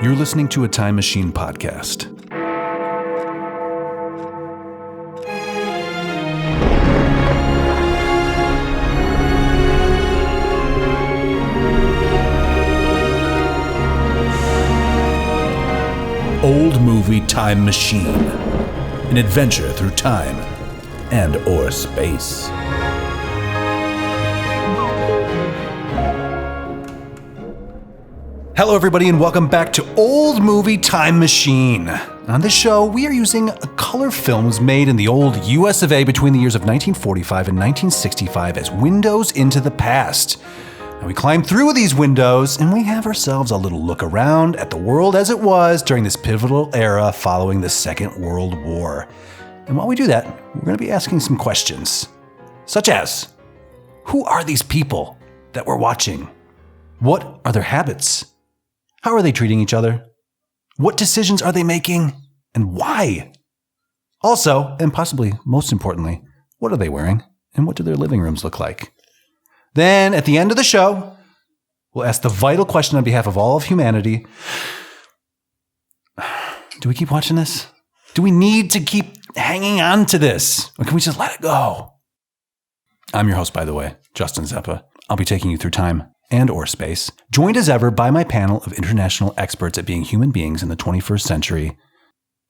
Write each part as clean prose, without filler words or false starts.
You're listening to a Time Machine podcast. Old Movie Time Machine. An adventure through time and or space. Hello everybody and welcome back to Old Movie Time Machine. On this show, we are using color films made in the old US of A between the years of 1945 and 1965 as windows into the past. And we climb through these windows and we have ourselves a little look around at the world as it was during this pivotal era following the Second World War. And while we do that, we're going to be asking some questions, such as, who are these people that we're watching? What are their habits? How are they treating each other? What decisions are they making? And why? Also, and possibly most importantly, what are they wearing? And what do their living rooms look like? Then, at the end of the show, we'll ask the vital question on behalf of all of humanity. Do we keep watching this? Do we need to keep hanging on to this? Or can we just let it go? I'm your host, by the way, Justin Zeppa. I'll be taking you through time and or space, joined as ever by my panel of international experts at being human beings in the 21st century.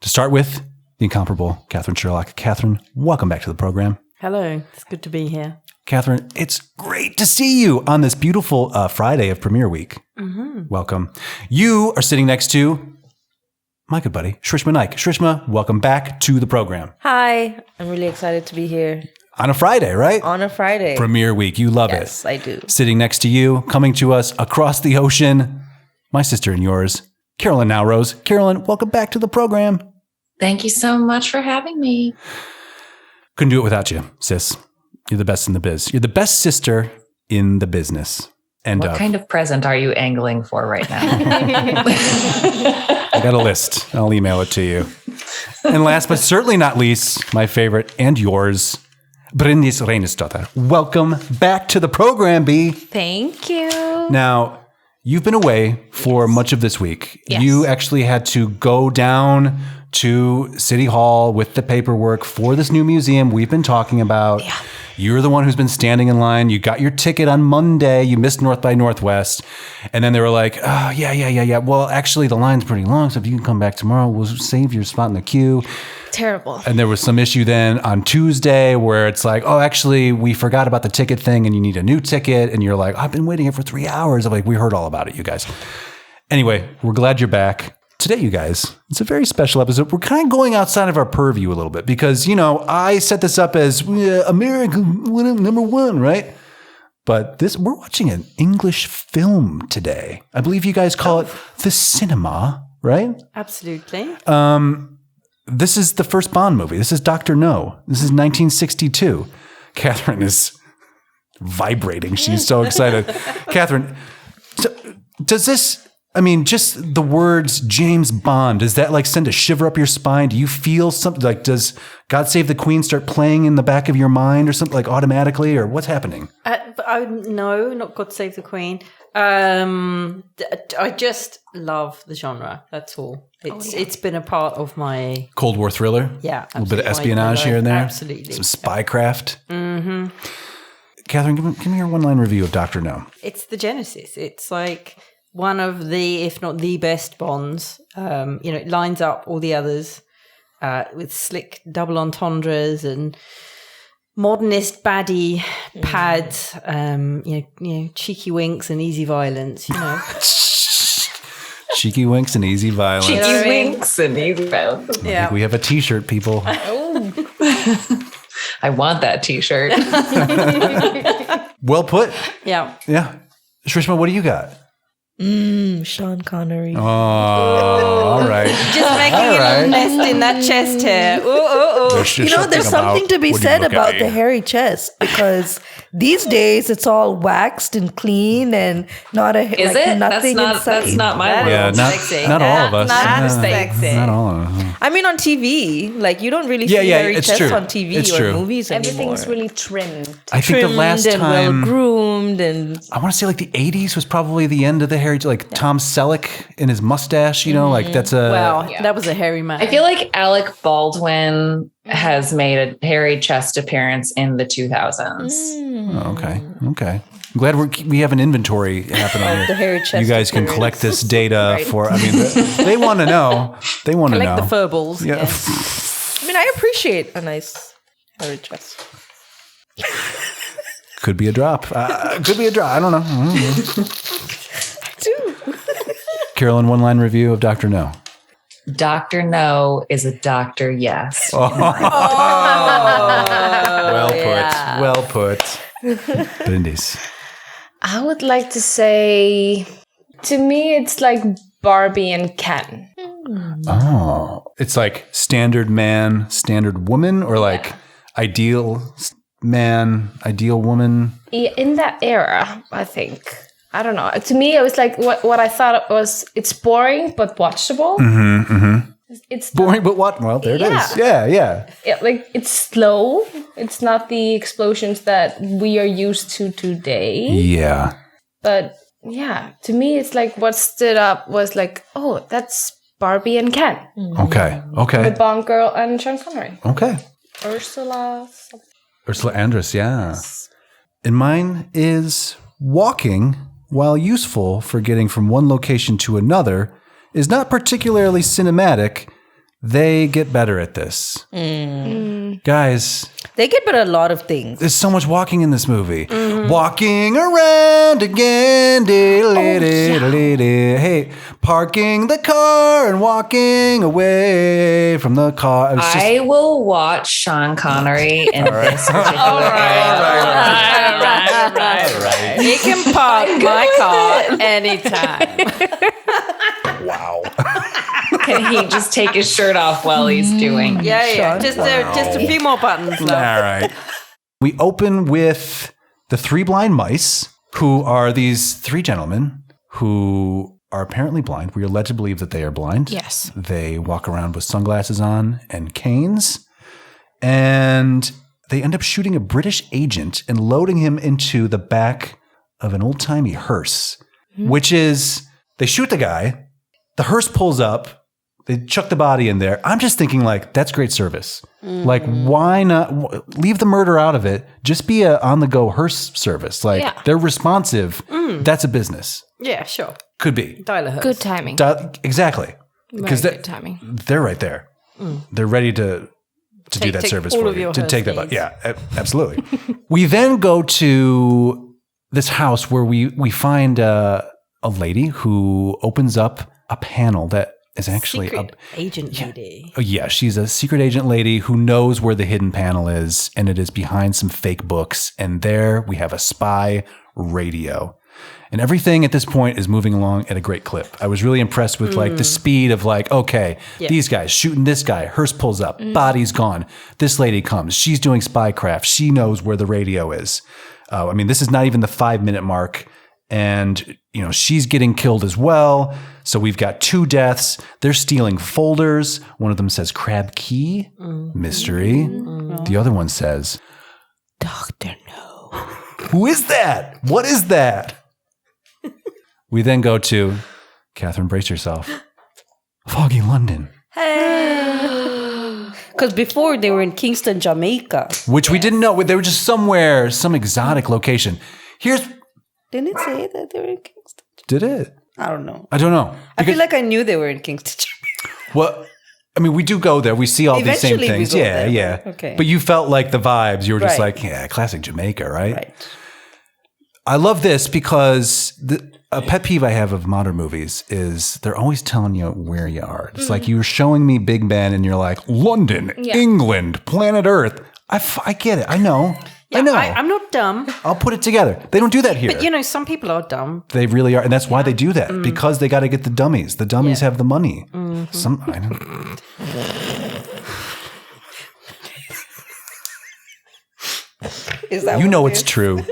To start with, the incomparable Katherine Sherlock. Katherine, welcome back to the program. Hello, it's good to be here. Katherine, it's great to see you on this beautiful Friday of premiere week. Mm-hmm. Welcome. You are sitting next to my good buddy, Shrishma Naik. Shrishma, welcome back to the program. Hi, I'm really excited to be here. On a Friday, right? On a Friday. Premiere week. You love it. Yes, I do. Sitting next to you, coming to us across the ocean, my sister and yours, Carolyn Naoroz. Carolyn, welcome back to the program. Thank you so much for having me. Couldn't do it without you, sis. You're the best in the biz. You're the best sister in the business. And what kind of present are you angling for right now? I got a list. I'll email it to you. And last but certainly not least, my favorite and yours, Bryndís Reynisdóttir. Welcome back to the program, B. Thank you. Now, you've been away for much of this week. Yes. You actually had to go down to City Hall with the paperwork for this new museum we've been talking about. Yeah. You're the one who's been standing in line. You got your ticket on Monday. You missed North by Northwest. And then they were like, oh, yeah. Well, actually, the line's pretty long, so if you can come back tomorrow, we'll save your spot in the queue. Terrible. And there was some issue then on Tuesday where it's like, oh, actually, we forgot about the ticket thing and you need a new ticket. And you're like, I've been waiting here for 3 hours. I'm like, we heard all about it, you guys. Anyway, we're glad you're back. Today, you guys, it's a very special episode. We're kind of going outside of our purview a little bit because, you know, I set this up as America number one, right? But we're watching an English film today. I believe you guys call it the cinema, right? Absolutely. This is the first Bond movie. This is Dr. No. This is 1962. Katherine is vibrating. She's so excited. Katherine, so does this... I mean, just the words James Bond, does that like send a shiver up your spine? Do you feel something like, does God Save the Queen start playing in the back of your mind or something like automatically, or what's happening? No, not God Save the Queen. I just love the genre. That's all. It's been a part of my Cold War thriller. Yeah, a little bit of espionage here and there. Absolutely, some spycraft. Mm-hmm. Katherine, give me your one-line review of Dr. No. It's the genesis. It's like one of the, if not the best Bonds. It lines up all the others with slick double entendres and modernist baddie pads, cheeky winks and easy violence, Cheeky winks and easy violence. Cheeky winks and easy violence. I think we have a t-shirt, people. I want that t-shirt. Well put. Yeah. Yeah. Shrishma, what do you got? Sean Connery. Oh, all right. Just making a little nest in that chest hair. There's something to be said about the hairy chest because these days it's all waxed and clean and not a Is it? Nothing inside. That's not my world. Yeah, not all of us. Not sexy. Not all of us. I mean, on TV, like you don't really see hairy chests on TV or movies anymore. Everything's really trimmed. I think the last and time well groomed and I want to say like the 80s was probably the end of the hairy, like Tom Selleck in his mustache, like that's a... Wow, that was a hairy man. I feel like Alec Baldwin has made a hairy chest appearance in the 2000s. Oh, okay. I'm glad we have an inventory happening here. The hairy chest you guys can appearance. collect this data for, they want to know. They want to know. Collect the fur balls. Yeah. I mean, I appreciate a nice hairy chest. Could be a drop. I don't know. I do. Carolyn, one-line review of Dr. No. Dr. No is a Dr. Yes. Well put. Bryndís. I would like to say, to me, it's like Barbie and Ken. Oh. It's like standard man, standard woman, or like ideal man, ideal woman? In that era, I think. I don't know. To me, it was like what I thought was, it's boring but watchable. It's boring, but what? Well, there it is. Yeah. Like it's slow. It's not the explosions that we are used to today. Yeah. But yeah, to me, it's like what stood up was like, oh, that's Barbie and Ken. Okay. The Bond girl and Sean Connery. Okay. Ursula Andress, yeah. And mine is walking, while useful for getting from one location to another, is not particularly cinematic. They get better at this. Guys. They get better at a lot of things. There's so much walking in this movie. Walking around again. Hey, parking the car and walking away from the car. I will watch Sean Connery in this particular All right. He can park my car anytime. Wow. Can he just take his shirt off while he's doing? Yeah. Just a few more buttons left. All right. We open with the three blind mice, who are these three gentlemen who are apparently blind. We are led to believe that they are blind. Yes. They walk around with sunglasses on and canes. And they end up shooting a British agent and loading him into the back of an old-timey hearse, which is, they shoot the guy, the hearse pulls up, they chuck the body in there. I'm just thinking, like, that's great service. Like, why not leave the murder out of it? Just be a on-the-go hearse service. Like, they're responsive. That's a business. Yeah, sure. Could be. Dial a hearse. Good timing. Exactly. Because Very good timing. they're right there. They're ready to do that take service all for of you. your To hearse take that. needs. Yeah, absolutely. We then go to this house where we find a lady who opens up a panel that is actually Secret agent lady. Oh, yeah, she's a secret agent lady who knows where the hidden panel is, and it is behind some fake books. And there we have a spy radio. And everything at this point is moving along at a great clip. I was really impressed with like the speed of like, okay, these guys shooting this guy, hearse pulls up, body's gone. This lady comes, she's doing spycraft. She knows where the radio is. I mean, this is not even the 5-minute mark. And, she's getting killed as well. So we've got 2 deaths. They're stealing folders. One of them says crab key, mystery. The other one says, Dr. No. who is that? What is that? We then go to, Catherine, brace yourself, foggy London. Because before they were in Kingston, Jamaica. Which we didn't know. They were just somewhere, some exotic location. Didn't it say that they were in Kingston? Did it? I don't know. I don't know. I feel like I knew they were in Kingston, Jamaica. Well, I mean, we do go there. We see all these same Eventually we things. go Yeah, there, yeah. right? Okay. But you felt like the vibes. You were just Right. like, yeah, classic Jamaica, right? Right. I love this because a pet peeve I have of modern movies is they're always telling you where you are. It's like you were showing me Big Ben and you're like, London, England, planet Earth. I get it. I know. Yeah, I know. I'm not dumb. I'll put it together. They don't do that here. But, some people are dumb. They really are. And that's why they do that. Because they got to get the dummies. The dummies have the money. I don't. Is that You what know it it's is? true.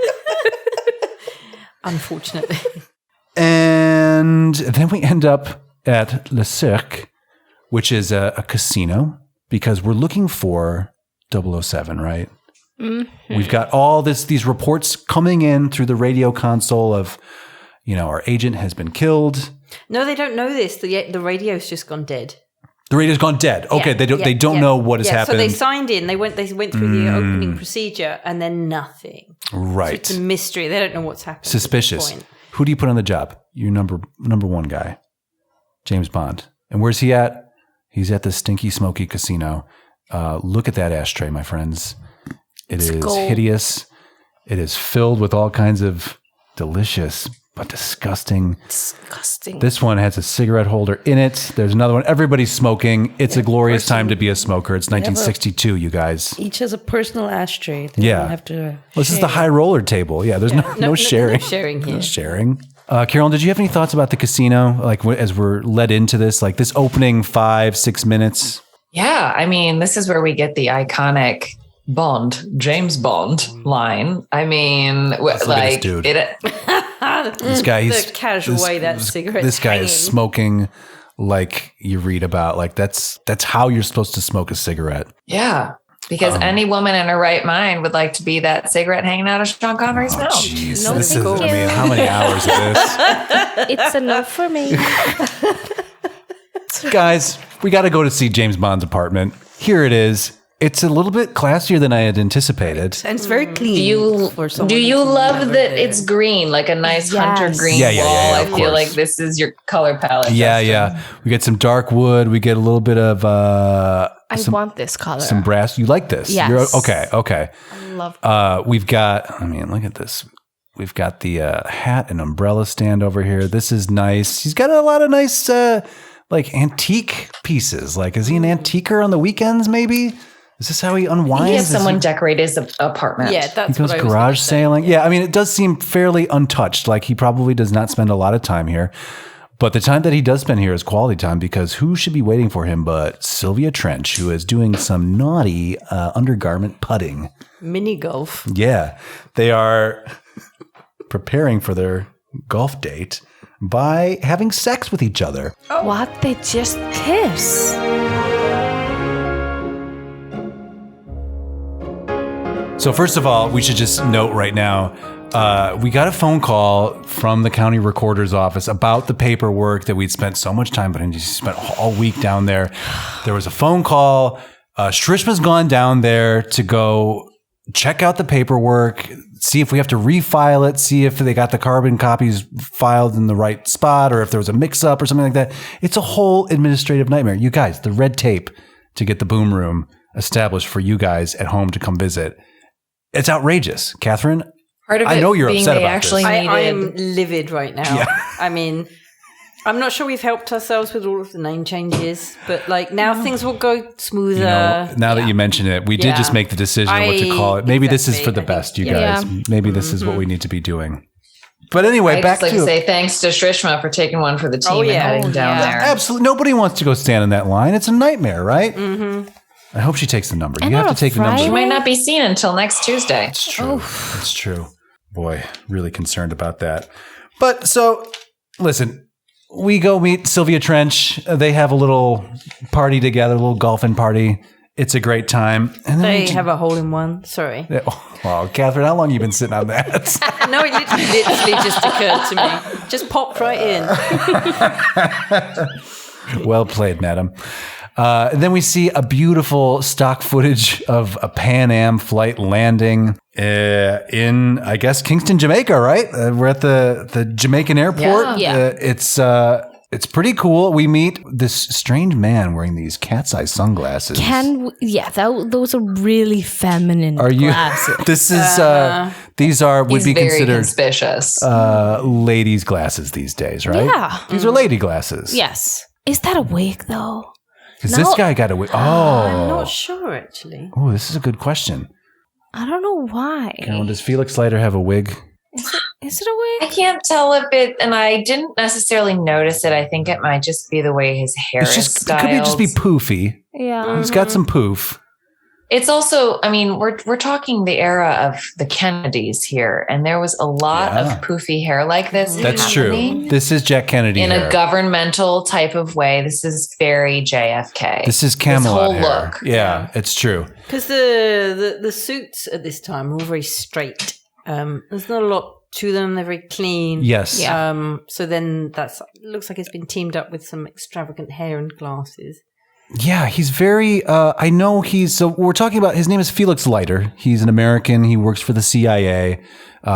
Unfortunately. And then we end up at Le Cirque, which is a casino, because we're looking for 007, right? We've got all these reports coming in through the radio console of, our agent has been killed. No, they don't know this. The radio's just gone dead. The radio's gone dead. Okay, they don't know what has happened. So they signed in. They went through the opening procedure, and then nothing. Right. So it's a mystery. They don't know what's happened. Suspicious. At this point. Who do you put on the job? Your number one guy, James Bond. And where's he at? He's at the stinky, smoky casino. Look at that ashtray, my friends. It's gold. Hideous. It is filled with all kinds of delicious but disgusting. This one has a cigarette holder in it. There's another one. Everybody's smoking. It's a glorious time to be a smoker. It's 1962, you guys. Each has a personal ashtray. They don't have to this is the high roller table. Yeah, there's no sharing. No sharing here. No sharing. Carolyn, did you have any thoughts about the casino? Like as we're led into this, like this opening 5-6 minutes? Yeah, I mean, this is where we get the iconic James Bond line. I mean, like dude. This guy, the casual way that cigarette. This guy is smoking like you read about. Like that's how you're supposed to smoke a cigarette. Yeah, because any woman in her right mind would like to be that cigarette hanging out of Sean Connery's mouth. Jeez, how many hours of this? It's enough for me. Guys, we got to go to see James Bond's apartment. Here it is. It's a little bit classier than I had anticipated. And it's very clean. Do you love that it's green, like a nice hunter green wall? I feel like this is your color palette. Yeah. We get some dark wood. We get a little bit of I want this color. Some brass. You like this? Yes. Okay. I love it. We've got, look at this. We've got the hat and umbrella stand over here. This is nice. He's got a lot of nice like antique pieces. Like, is he an antiquer on the weekends maybe? Is this how he unwinds? He has someone decorate his apartment. Yeah, that's he goes garage sailing. Yeah, it does seem fairly untouched. Like he probably does not spend a lot of time here. But the time that he does spend here is quality time because who should be waiting for him but Sylvia Trench, who is doing some naughty undergarment putting. Mini golf. Yeah, they are preparing for their golf date by having sex with each other. Oh. What? They just kiss? So first of all, we should just note right now, we got a phone call from the county recorder's office about the paperwork that we'd spent so much time, but we spent all week down there. There was a phone call. Shrishma's gone down there to go check out the paperwork, see if we have to refile it, see if they got the carbon copies filed in the right spot or if there was a mix-up or something like that. It's a whole administrative nightmare. You guys, the red tape to get the boom room established for you guys at home to come visit. It's outrageous. Catherine, part of I know you're upset about this. I am livid right now. Yeah. I'm not sure we've helped ourselves with all of the name changes, but like now things will go smoother. Now that you mention it, we did just make the decision of what to call it. Maybe this is for the best, you guys. Maybe this is what we need to be doing. But anyway, I'd just like to say thanks to Shrishma for taking one for the team and heading down there. Absolutely. Nobody wants to go stand in that line. It's a nightmare, right? Mm-hmm. I hope she takes the number. You have to take the number. She might not be seen until next Tuesday. It's true. It's true. Boy, really concerned about that. But so, listen, we go meet Sylvia Trench. They have a little party together, a little golfing party. It's a great time. And then they have a hole-in-one. Sorry. Wow, Catherine, how long have you been sitting on that? No, it literally just occurred to me. Just popped right in. Well played, madam. And then we see a beautiful stock footage of a Pan Am flight landing in, I guess, Kingston, Jamaica, right? We're at the Jamaican airport. Yeah. It's pretty cool. We meet this strange man wearing these cat's eye sunglasses. Those are really feminine glasses. This is these would be considered conspicuous ladies' glasses these days, right? Yeah. These are lady glasses. Yes. Is that a wig though? Because this guy got a wig. Oh. I'm not sure, actually. Oh, this is a good question. I don't know why. Carolyn, does Felix Lighter have a wig? Is it a wig? I can't tell if it, and I didn't necessarily notice it. I think it might just be the way his hair is styled. It could just be poofy. Yeah. He's got some poof. It's also, we're talking the era of the Kennedys here, and there was a lot of poofy hair like this. That's true. This is Jack Kennedy in hair. A governmental type of way. This is very JFK. This is Camelot this whole hair. look. Yeah, it's true. Because the suits at this time are all very straight. There's not a lot two of them. They're very clean. Yes. Yeah. So then looks like it's been teamed up with some extravagant hair and glasses. Yeah, he's very, so we're talking about, his name is Felix Lighter. He's an American. He works for the CIA.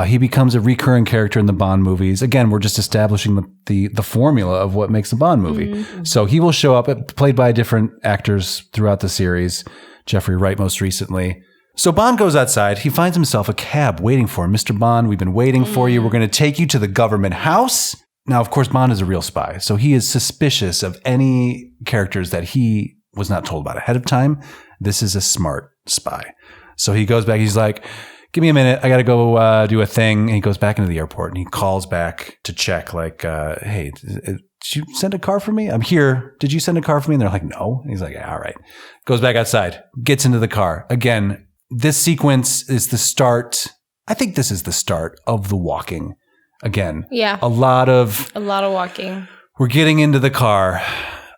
He becomes a recurring character in the Bond movies. Again, we're just establishing the formula of what makes a Bond movie. Mm-hmm. So he will show up, played by different actors throughout the series. Jeffrey Wright most recently. So Bond goes outside. He finds himself a cab waiting for him. Mr. Bond, we've been waiting for you. We're going to take you to the government house. Now, of course, Bond is a real spy, so he is suspicious of any characters that he was not told about ahead of time. This is a smart spy. So he goes back. He's like, give me a minute. I got to go do a thing. And he goes back into the airport, and he calls back to check, like, hey, did you send a car for me? I'm here. Did you send a car for me? And they're like, no. And he's like, all right. Goes back outside, gets into the car. Again, this sequence is the start. I think this is the start of the walking. Again, a lot of walking. We're getting into the car.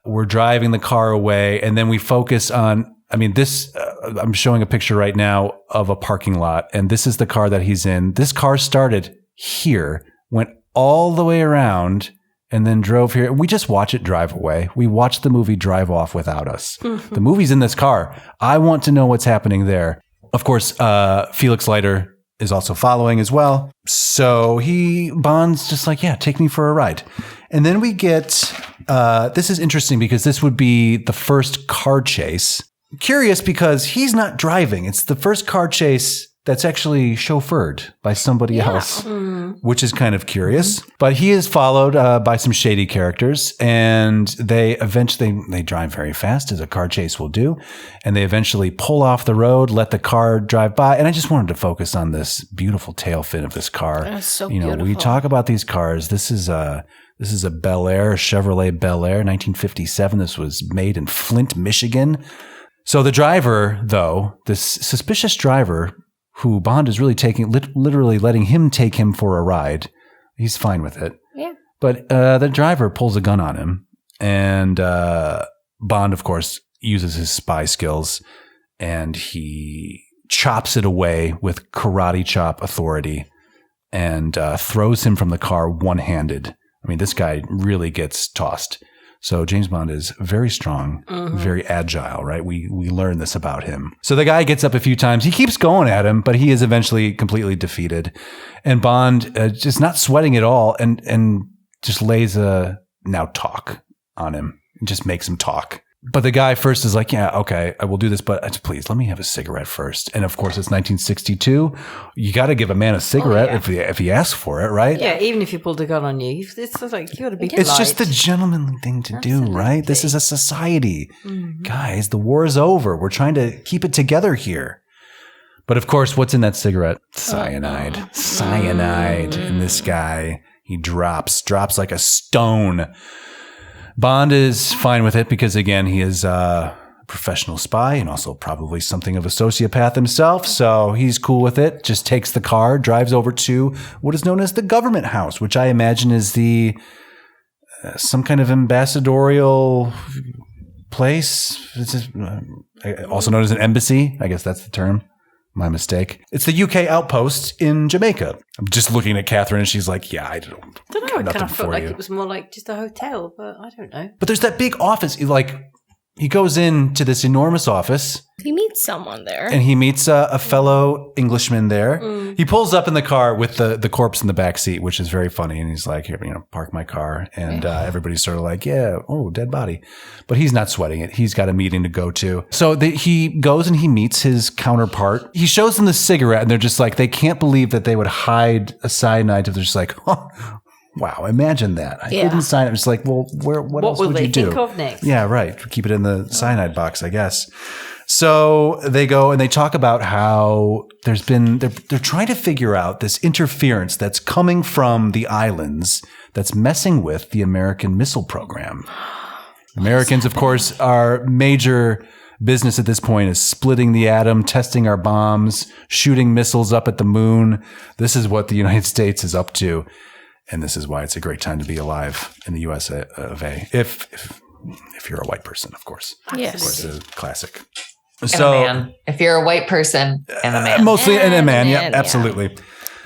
We're driving the car away. And then we focus on, I'm showing a picture right now of a parking lot. And this is the car that he's in. This car started here, went all the way around, and then drove here. We just watch it drive away. We watch the movie drive off without us. Mm-hmm. The movie's in this car. I want to know what's happening there. Of course, Felix Lighter is also following as well. So Bond's just like, yeah, take me for a ride. And then we get, this is interesting because this would be the first car chase. Curious because he's not driving. It's the first car chase that's actually chauffeured by somebody else, which is kind of curious. But he is followed by some shady characters, and they drive very fast, as a car chase will do, and they eventually pull off the road, let the car drive by. And I just wanted to focus on this beautiful tail fin of this car. That's so beautiful. We talk about these cars. This is a Bel Air, Chevrolet Bel Air, 1957. This was made in Flint, Michigan. So the driver, though, this suspicious driver, who Bond is really literally letting him take him for a ride. He's fine with it. Yeah. But the driver pulls a gun on him. And Bond, of course, uses his spy skills. And he chops it away with karate chop authority. And throws him from the car one-handed. This guy really gets tossed. So James Bond is very strong, very agile, right? We learn this about him. So the guy gets up a few times. He keeps going at him, but he is eventually completely defeated. And Bond just not sweating at all and just lays a now talk on him. Just makes him talk. But the guy first is like, yeah, okay, I will do this, but please let me have a cigarette first. And of course, it's 1962. You got to give a man a cigarette if he asks for it, right? Yeah, even if you pulled a gun on you, it's like you got to be polite. It's just the gentlemanly thing to do, right? This is a society. Mm-hmm. Guys, the war is over. We're trying to keep it together here. But of course, what's in that cigarette? Cyanide. Cyanide. And this guy, he drops like a stone. Bond is fine with it because, again, he is a professional spy and also probably something of a sociopath himself. So he's cool with it. Just takes the car, drives over to what is known as the government house, which I imagine is some kind of ambassadorial place. It's also known as an embassy. I guess that's the term. My mistake. It's the UK outpost in Jamaica. I'm just looking at Catherine and she's like, yeah, I don't know. It kind of felt like it was more like just a hotel, but I don't know. But there's that big office. He goes into this enormous office. He meets someone there. And he meets a fellow Englishman there. Mm. He pulls up in the car with the corpse in the back seat, which is very funny. And he's like, here, park my car. And everybody's sort of like, yeah, oh, dead body. But he's not sweating it. He's got a meeting to go to. So he goes and he meets his counterpart. He shows them the cigarette and they're just like, they can't believe that they would hide a cyanide. They're just like, oh, wow, imagine that. I didn't sign it. I'm just like, well, what else would you do? What will they think of next? Yeah, right. Keep it in the cyanide box, I guess. So they go and they talk about how they're trying to figure out this interference that's coming from the islands that's messing with the American missile program. Americans, of course, our major business at this point is splitting the atom, testing our bombs, shooting missiles up at the moon. This is what the United States is up to. And this is why it's a great time to be alive in the US of A. If you're a white person, of course. Yes. Of course, it's a classic. And a man. If you're a white person and a man. Mostly and a man, yeah, absolutely.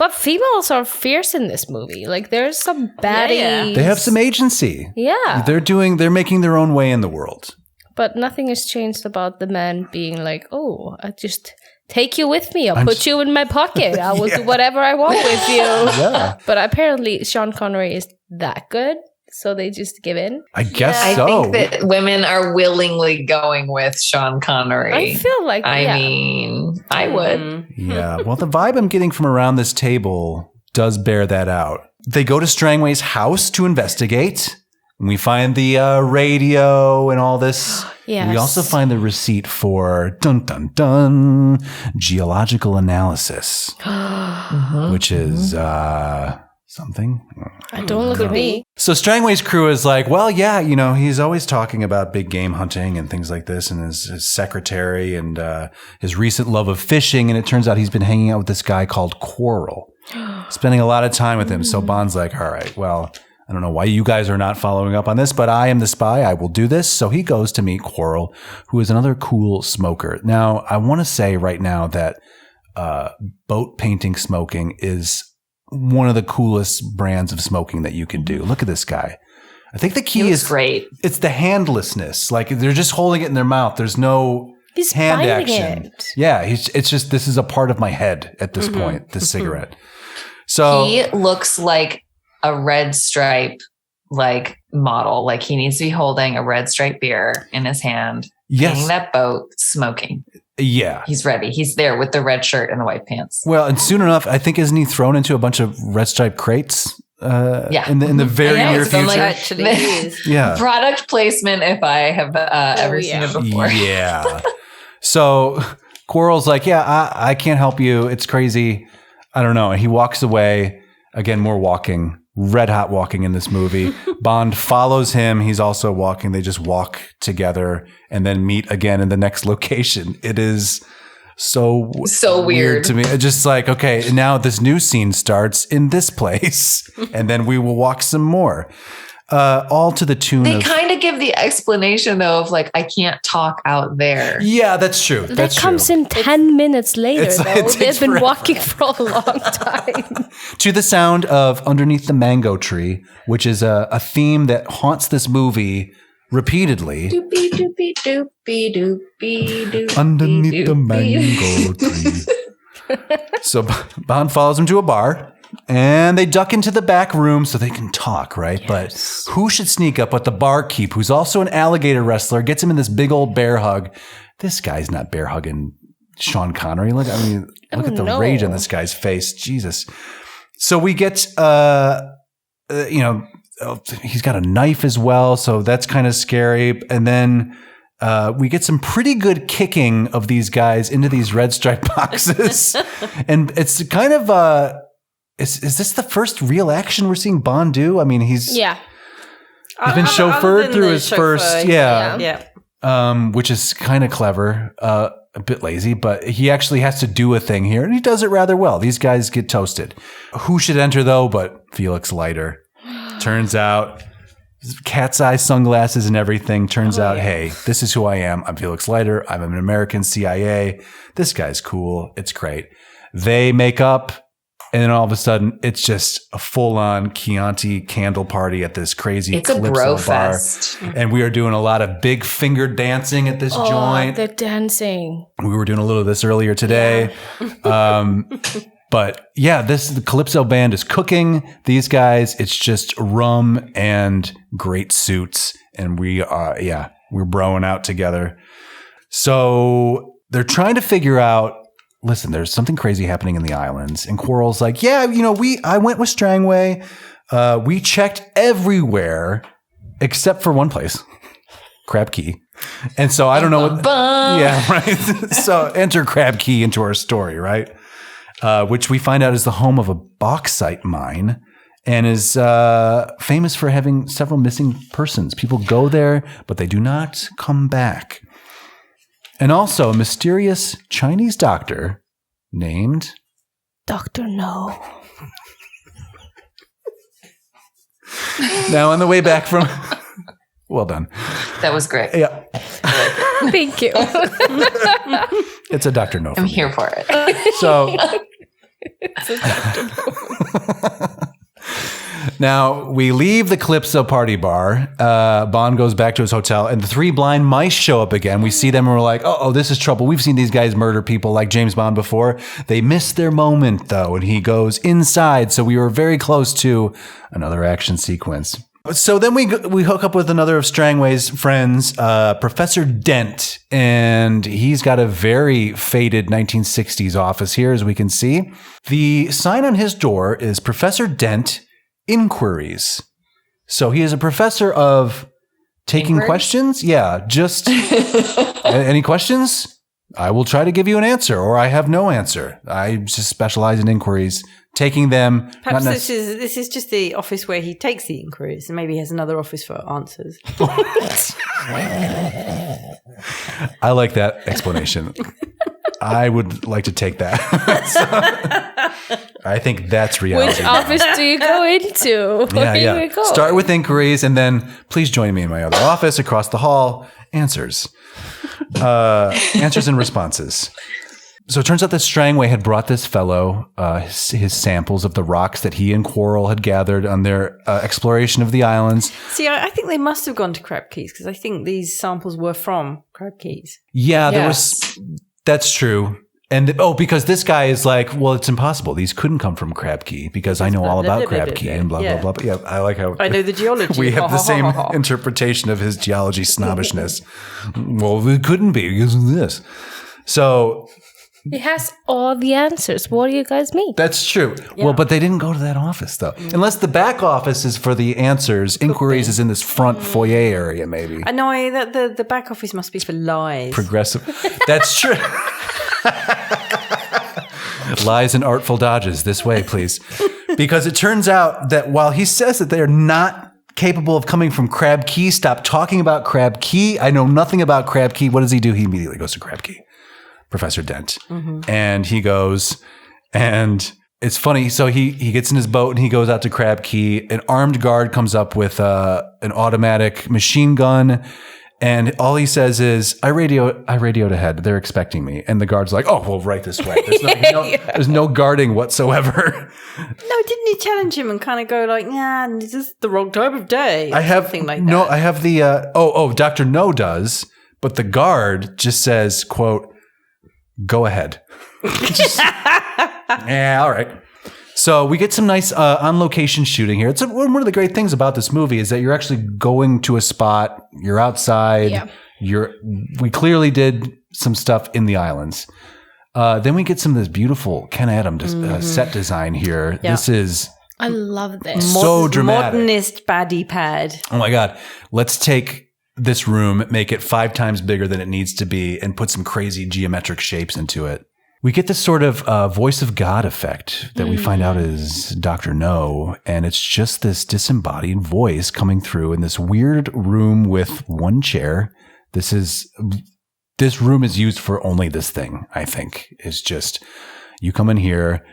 But females are fierce in this movie. Like, there's some baddies. They have some agency. Yeah. They're making their own way in the world. But nothing has changed about the men being like, oh, I just take you with me. I'll put you in my pocket. I will do whatever I want with you. Yeah. But apparently Sean Connery is that good. So they just give in. I guess so. I think that women are willingly going with Sean Connery. I feel like, I mean, I would. Yeah. Well, the vibe I'm getting from around this table does bear that out. They go to Strangway's house to investigate. And we find the radio and all this. Yes. We also find the receipt for dun dun dun geological analysis, which is something. Don't look at me. So Strangway's crew is like, well, yeah, you know, he's always talking about big game hunting and things like this, and his secretary and his recent love of fishing. And it turns out he's been hanging out with this guy called Quarrel, spending a lot of time with him. So Bond's like, all right, well, I don't know why you guys are not following up on this, but I am the spy. I will do this. So he goes to meet Quarrel, who is another cool smoker. Now, I want to say right now that boat painting smoking is one of the coolest brands of smoking that you can do. Look at this guy. I think the key is great. It's the handlessness. Like they're just holding it in their mouth. There's no hand action. Yeah, it's just this is a part of my head at this point. This cigarette. So he looks like a Red Stripe like model. Like he needs to be holding a Red Stripe beer in his hand, painting that boat, smoking. Yeah. He's ready. He's there with the red shirt and the white pants. Well, and soon enough, I think, isn't he thrown into a bunch of Red Stripe crates? In the very near future. Like, actually, yeah. Product placement if I have ever seen it before. Yeah. So Quarrel's like, yeah, I can't help you. It's crazy. I don't know. And he walks away. Again, more walking. Red hot walking in this movie. Bond follows him. He's also walking. They just walk together and then meet again in the next location. It is so weird to me. It's just like, okay, now this new scene starts in this place and then we will walk some more. All to the tune They of... kind of give the explanation, though, of like, I can't talk out there. Yeah, that's true. That comes in 10 minutes later, though. They've been forever. walking for a long time. To the sound of Underneath the Mango Tree, which is a theme that haunts this movie repeatedly. Doopy, doopy, doopy, doopy, doopy, Underneath the mango tree. So Bond follows him to a bar. And they duck into the back room so they can talk, right? Yes. But who should sneak up but the barkeep, who's also an alligator wrestler, gets him in this big old bear hug. This guy's not bear hugging Sean Connery. Look at the rage on this guy's face. Jesus. So we get, he's got a knife as well. So that's kind of scary. And then we get some pretty good kicking of these guys into these red stripe boxes. And it's kind of, Is this the first real action we're seeing Bond do? I mean, he's been chauffeured through his first, which is kind of clever, a bit lazy, but he actually has to do a thing here, and he does it rather well. These guys get toasted. Who should enter though? But Felix Lighter. Turns out, cat's eye sunglasses and everything. Turns out, hey, this is who I am. I'm Felix Lighter. I'm an American CIA. This guy's cool. It's great. They make up. And then all of a sudden, it's just a full-on Chianti candle party at this crazy Calypso bar. And we are doing a lot of big finger dancing at this joint. The dancing. We were doing a little of this earlier today. Yeah. But yeah, the Calypso band is cooking. These guys, it's just rum and great suits. And we're broing out together. So they're trying to figure out, listen, there's something crazy happening in the islands. And Quarrel's like, yeah, I went with Strangway. We checked everywhere except for one place, Crab Key. And so I don't know what. Yeah, right. So enter Crab Key into our story, right? Which we find out is the home of a bauxite mine and is famous for having several missing persons. People go there, but they do not come back. And also a mysterious Chinese doctor named Dr. No. Now on the way back from... Well done. That was great. Yeah. Thank you. It's a Dr. No. I'm here for it. So Now, we leave the Calypso party bar. Bond goes back to his hotel, and the three blind mice show up again. We see them, and we're like, oh, this is trouble. We've seen these guys murder people like James Bond before. They missed their moment, though, and he goes inside. So we were very close to another action sequence. So then we hook up with another of Strangway's friends, Professor Dent, and he's got a very faded 1960s office here, as we can see. The sign on his door is Professor Dent Inquiries. So he is a professor of taking questions. Yeah, just any questions? I will try to give you an answer, or I have no answer. I just specialize in inquiries, taking them. Perhaps this is just the office where he takes the inquiries, and maybe he has another office for answers. I like that explanation. I would like to take that. I think that's reality. Which office do you go into? Yeah. Start with inquiries, and then please join me in my other office across the hall. Answers. Answers and responses. So it turns out that Strangway had brought this fellow his samples of the rocks that he and Quarrel had gathered on their exploration of the islands. See, I think they must have gone to Crab Keys, because I think these samples were from Crab Keys. Yeah, that's true. And because this guy is like, well, it's impossible. These couldn't come from Crab Key because I know all about Crab Key and blah, blah, blah. Yeah, I like how... I know the geology. We have the same interpretation of his geology snobbishness. Well, it couldn't be because of this. So... It has all the answers. What do you guys mean? That's true. Yeah. Well, but they didn't go to that office, though. Unless the back office is for the answers. Inquiries is in this front foyer area, maybe. I know the back office must be for lies. Progressive. That's true. Lies and artful dodges. This way, please. Because it turns out that while he says that they're not capable of coming from Crab Key, stop talking about Crab Key. I know nothing about Crab Key. What does he do? He immediately goes to Crab Key. Professor Dent. Mm-hmm. And he goes, and it's funny. So he gets in his boat and he goes out to Crab Key. An armed guard comes up with an automatic machine gun. And all he says is, I radioed ahead. They're expecting me. And the guard's like, oh, well, right this way. There's no guarding whatsoever. No, didn't he challenge him and kind of go like, yeah, this is the wrong time of day? I have something like that. No, I have the, Dr. No does. But the guard just says, quote, go ahead. Yeah, all right. So we get some nice on-location shooting here. It's one of the great things about this movie is that you're actually going to a spot. You're outside. Yeah. We clearly did some stuff in the islands. Then we get some of this beautiful Ken Adams set design here. Yeah. This is... I love this. So dramatic. Modernist baddie pad. Oh, my God. Let's take... this room, make it 5 times bigger than it needs to be, and put some crazy geometric shapes into it. We get this sort of voice of God effect that we find out is Dr. No, and it's just this disembodied voice coming through in this weird room with one chair. This room is used for only this thing, I think. It's just, you come in here,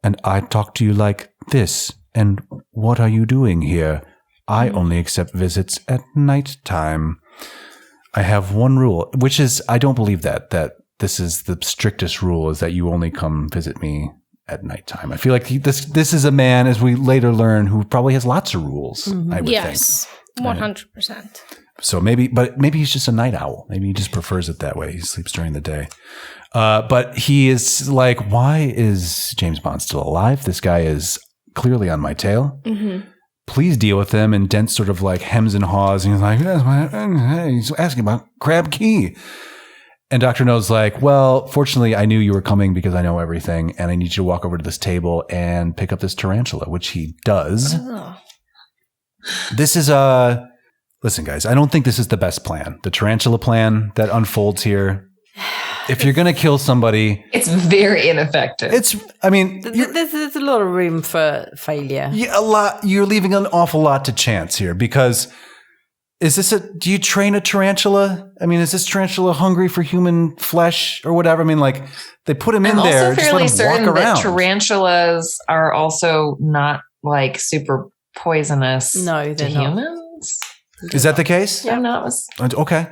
and I talk to you like this, and what are you doing here? I only accept visits at nighttime. I have one rule, which is, I don't believe that this is the strictest rule, is that you only come visit me at nighttime. I feel like this is a man, as we later learn, who probably has lots of rules, I would think. Yes, 100%. So maybe he's just a night owl. Maybe he just prefers it that way. He sleeps during the day. But he is like, why is James Bond still alive? This guy is clearly on my tail. Mm-hmm. Please deal with him. And Dent sort of like hems and haws. And he's like, he's asking about Crab Key. And Dr. No's like, well, fortunately, I knew you were coming because I know everything. And I need you to walk over to this table and pick up this tarantula, which he does. Oh. This is listen, guys, I don't think this is the best plan. The tarantula plan that unfolds here. If you're going to kill somebody... It's very ineffective. There's a lot of room for failure. Yeah, a lot. You're leaving an awful lot to chance here because do you train a tarantula? I mean, is this tarantula hungry for human flesh or whatever? I mean, like they put him in there, just let him walk around. That tarantulas are also not like super poisonous to humans. Is that the case? Yeah. Okay.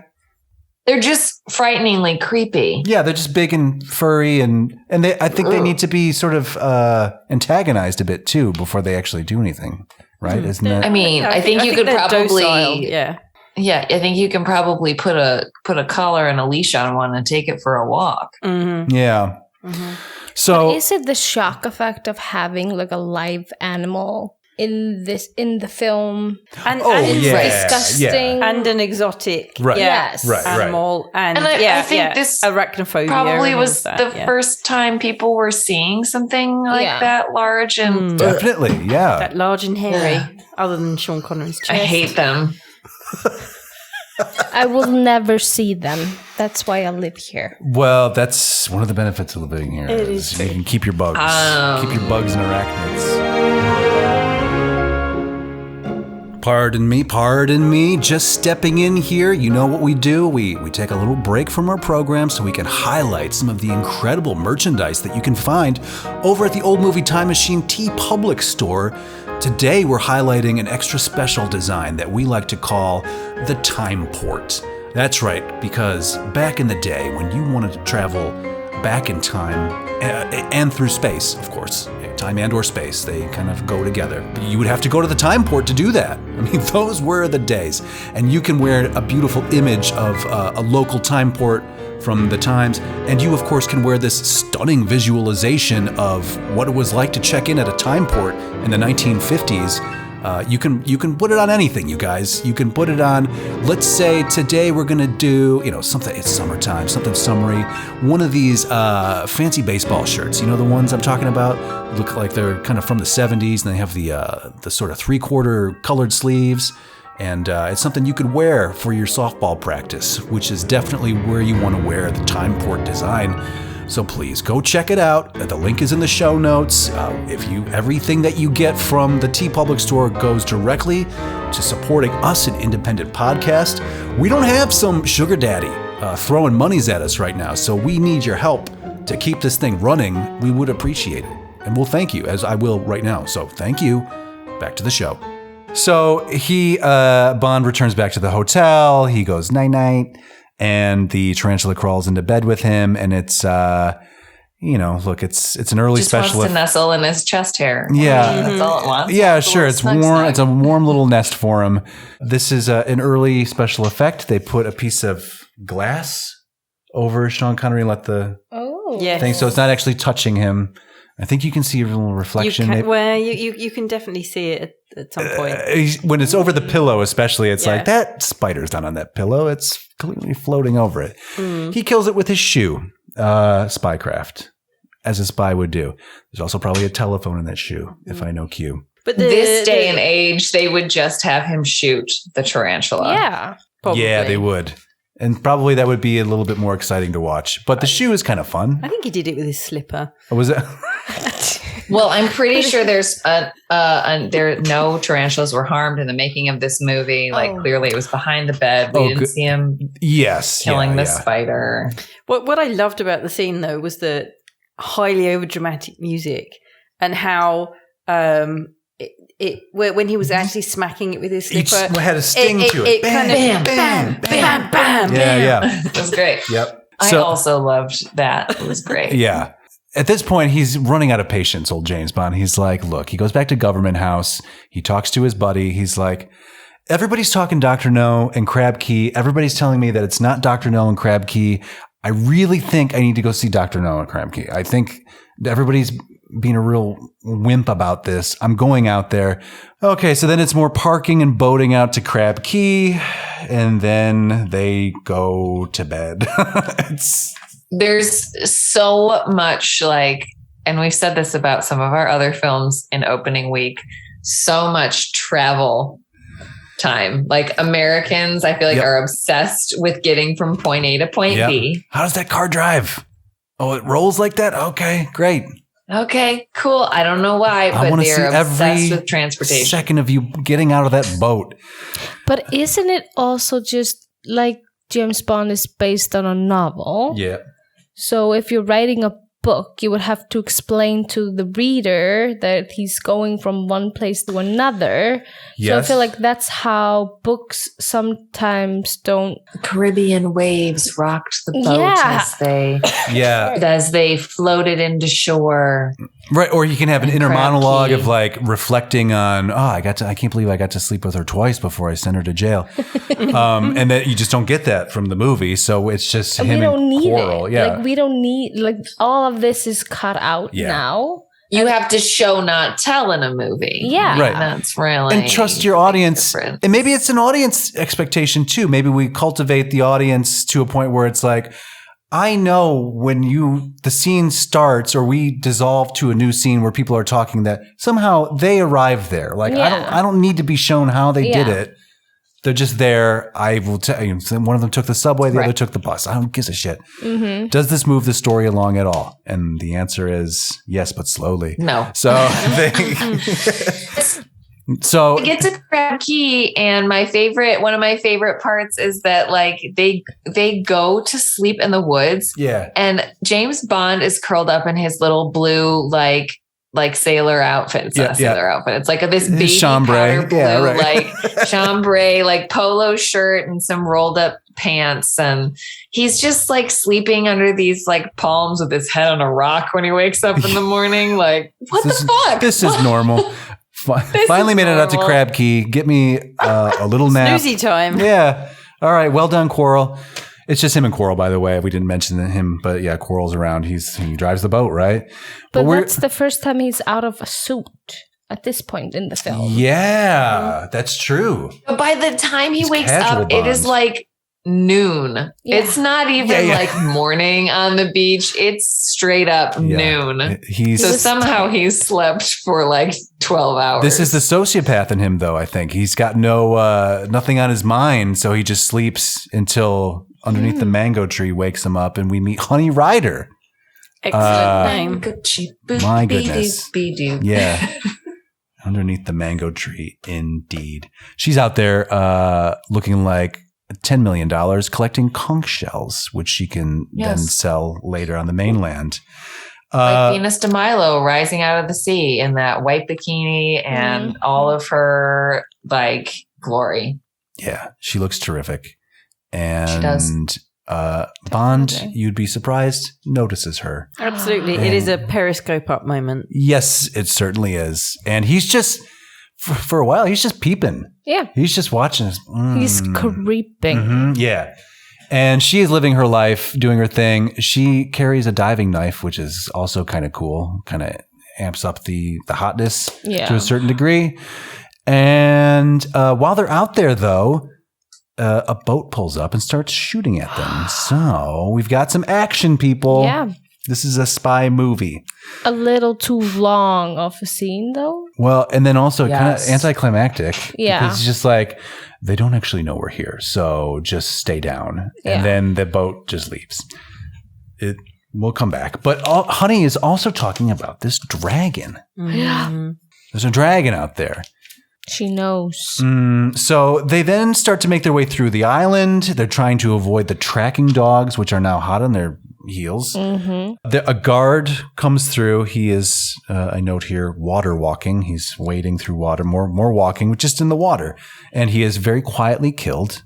They're just frighteningly creepy. Yeah, they're just big and furry, and I think they need to be sort of antagonized a bit too before they actually do anything, right? Isn't that? I mean, I think you could probably docile, yeah. I think you can probably put a collar and a leash on one and take it for a walk. Mm-hmm. Yeah. Mm-hmm. So but is it the shock effect of having like a live animal in the film? And disgusting and an exotic animal, and I think this arachnophobia probably was the first time people were seeing something like that large and definitely, that large and hairy. Other than Sean Connery's chest, I hate them. I will never see them. That's why I live here. Well, that's one of the benefits of living here. It is you can keep your bugs. Keep your bugs and arachnids. Pardon me, just stepping in here. You know what we do? We take a little break from our program so we can highlight some of the incredible merchandise that you can find over at the Old Movie Time Machine TeePublic store. Today we're highlighting an extra special design that we like to call the Time Port. That's right, because back in the day when you wanted to travel back in time and through space, of course, time and or space, they kind of go together. You would have to go to the Time Port to do that. I mean, those were the days. And you can wear a beautiful image of a local time port from the times, and you of course can wear this stunning visualization of what it was like to check in at a time port in the 1950s. You can put it on anything, you guys. You can put it on, let's say today we're gonna do, something, it's summertime, something summery. One of these fancy baseball shirts, the ones I'm talking about, look like they're kind of from the 70s, and they have the sort of 3/4 colored sleeves. And it's something you could wear for your softball practice, which is definitely where you want to wear the Time Port design. So please go check it out. The link is in the show notes. Everything that you get from the TeePublic store goes directly to supporting us, an independent podcast. We don't have some sugar daddy throwing monies at us right now, so we need your help to keep this thing running. We would appreciate it, and we'll thank you, as I will right now. So thank you. Back to the show. So Bond returns back to the hotel. He goes night-night, and the tarantula crawls into bed with him. And it's, look, it's an early just special. Wants to nestle in his chest hair. Yeah, that's all it wants. Yeah, sure. It's warm. Snug. It's a warm little nest for him. This is an early special effect. They put a piece of glass over Sean Connery and let the thing, so it's not actually touching him. I think you can see a little reflection. You can definitely see it at some point. When it's over the pillow, especially, it's like, that spider's not on that pillow. It's clearly floating over it. He kills it with his shoe, spycraft, as a spy would do. There's also probably a telephone in that shoe, if I know Q. But this day and age, they would just have him shoot the tarantula. Yeah. Probably. Yeah, they would. And probably that would be a little bit more exciting to watch. But the shoe is kind of fun. I think he did it with his slipper. Oh, was it? Well, I'm pretty sure there's no tarantulas were harmed in the making of this movie. Like clearly it was behind the bed. We didn't see him killing the spider. What I loved about the scene though was the highly overdramatic music and how when he was actually smacking it with his slipper, it had a sting to it. Bam, bam, bam, bam, bam. Yeah. It was great. Yep. I also loved that. It was great. Yeah. At this point, he's running out of patience, old James Bond. He's like, look, he goes back to Government House. He talks to his buddy. He's like, everybody's talking Dr. No and Crab Key. Everybody's telling me that it's not Dr. No and Crab Key. I really think I need to go see Dr. No and Crab Key. I think everybody's being a real wimp about this. I'm going out there. Okay, so then it's more parking and boating out to Crab Key, and then they go to bed. There's so much and we've said this about some of our other films in opening week, so much travel time. Like Americans, I feel like are obsessed with getting from point A to point B. How does that car drive? Oh, it rolls like that? Okay, great. Okay, cool. I don't know why, but they're obsessed with transportation. Second of you getting out of that boat. But isn't it also just like James Bond is based on a novel? Yeah. So if you're writing a book, you would have to explain to the reader that he's going from one place to another. Yes. So I feel like that's how books sometimes don't. Caribbean waves rocked the boat as they floated into shore. Right, or you can have an inner monologue Key. of like reflecting on, I can't believe I got to sleep with her twice before I sent her to jail, and that you just don't get that from the movie. So it's just him and Coral. Yeah, like we don't need all of this is cut out now. You have to show, not tell in a movie. Yeah, right. That's really and trust your audience. difference. And maybe it's an audience expectation too. Maybe we cultivate the audience to a point where it's like, I know when the scene starts or we dissolve to a new scene where people are talking that somehow they arrived there. Like I don't need to be shown how they did it. They're just there. I will tell you. One of them took the subway, the other took the bus. I don't give a shit. Mm-hmm. Does this move the story along at all? And the answer is yes, but slowly. No. So So I get to Crab Key, and one of my favorite parts is that like they go to sleep in the woods. Yeah. And James Bond is curled up in his little blue like sailor outfit. It's not a sailor outfit. It's like this baby powder blue, like chambray, like polo shirt and some rolled up pants. And he's just like sleeping under these like palms with his head on a rock when he wakes up in the morning. Like, what the fuck? This is normal. Finally made it out to Crab Key. Get me a little nap. Snoozy time. Yeah. All right. Well done, Coral. It's just him and Coral, by the way. We didn't mention him, but yeah, Coral's around. He drives the boat, right? But that's the first time he's out of a suit at this point in the film. Yeah, that's true. But by the time he wakes up, it is like noon. Yeah. It's not even like morning on the beach. It's straight up noon. Somehow he slept for like 12 hours. This is the sociopath in him, though, I think. He's got nothing on his mind, so he just sleeps until underneath the mango tree wakes him up, and we meet Honey Rider. Excellent name. My goodness. Yeah. Underneath the mango tree, indeed. She's out there looking like $10 million, collecting conch shells, which she can then sell later on the mainland. Like Venus de Milo rising out of the sea in that white bikini and all of her like glory. Yeah, she looks terrific. And she does. Bond, you'd be surprised, notices her. Absolutely. It is a periscope up moment. Yes, it certainly is. And he's just, for a while, he's just peeping. Yeah. He's just watching. He's creeping. Mm-hmm, yeah. And she is living her life, doing her thing. She carries a diving knife, which is also kind of cool. Kind of amps up the hotness to a certain degree. And while they're out there, though, a boat pulls up and starts shooting at them. So we've got some action, people. Yeah. This is a spy movie. A little too long of a scene, though. Well, and then also kind of anticlimactic. Yeah. Because it's just like, they don't actually know we're here, so just stay down. And then the boat just leaves. We'll come back. But Honey is also talking about this dragon. Yeah. There's a dragon out there. She knows. So they then start to make their way through the island. They're trying to avoid the tracking dogs, which are now hot on their heels. A guard comes through. He is, I note here, water walking. He's wading through water, more walking, just in the water. And he is very quietly killed.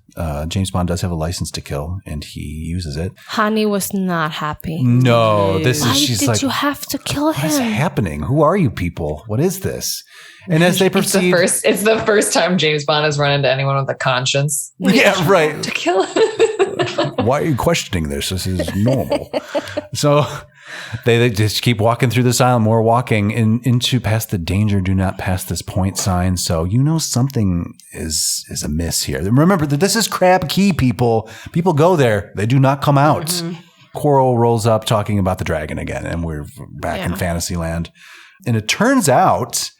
James Bond does have a license to kill, and he uses it. Honey was not happy. No, Why did you have to kill him? What is happening? Who are you people? What is this? And as they proceed, it's the first time James Bond has run into anyone with a conscience. Yeah, right. To kill him. Why are you questioning this? This is normal. So they just keep walking through this island, more walking into past the danger, do not pass this point sign. So something is amiss here. Remember that this is Crab Key, people. People go there. They do not come out. Mm-hmm. Coral rolls up talking about the dragon again, and we're back in Fantasyland. And it turns out...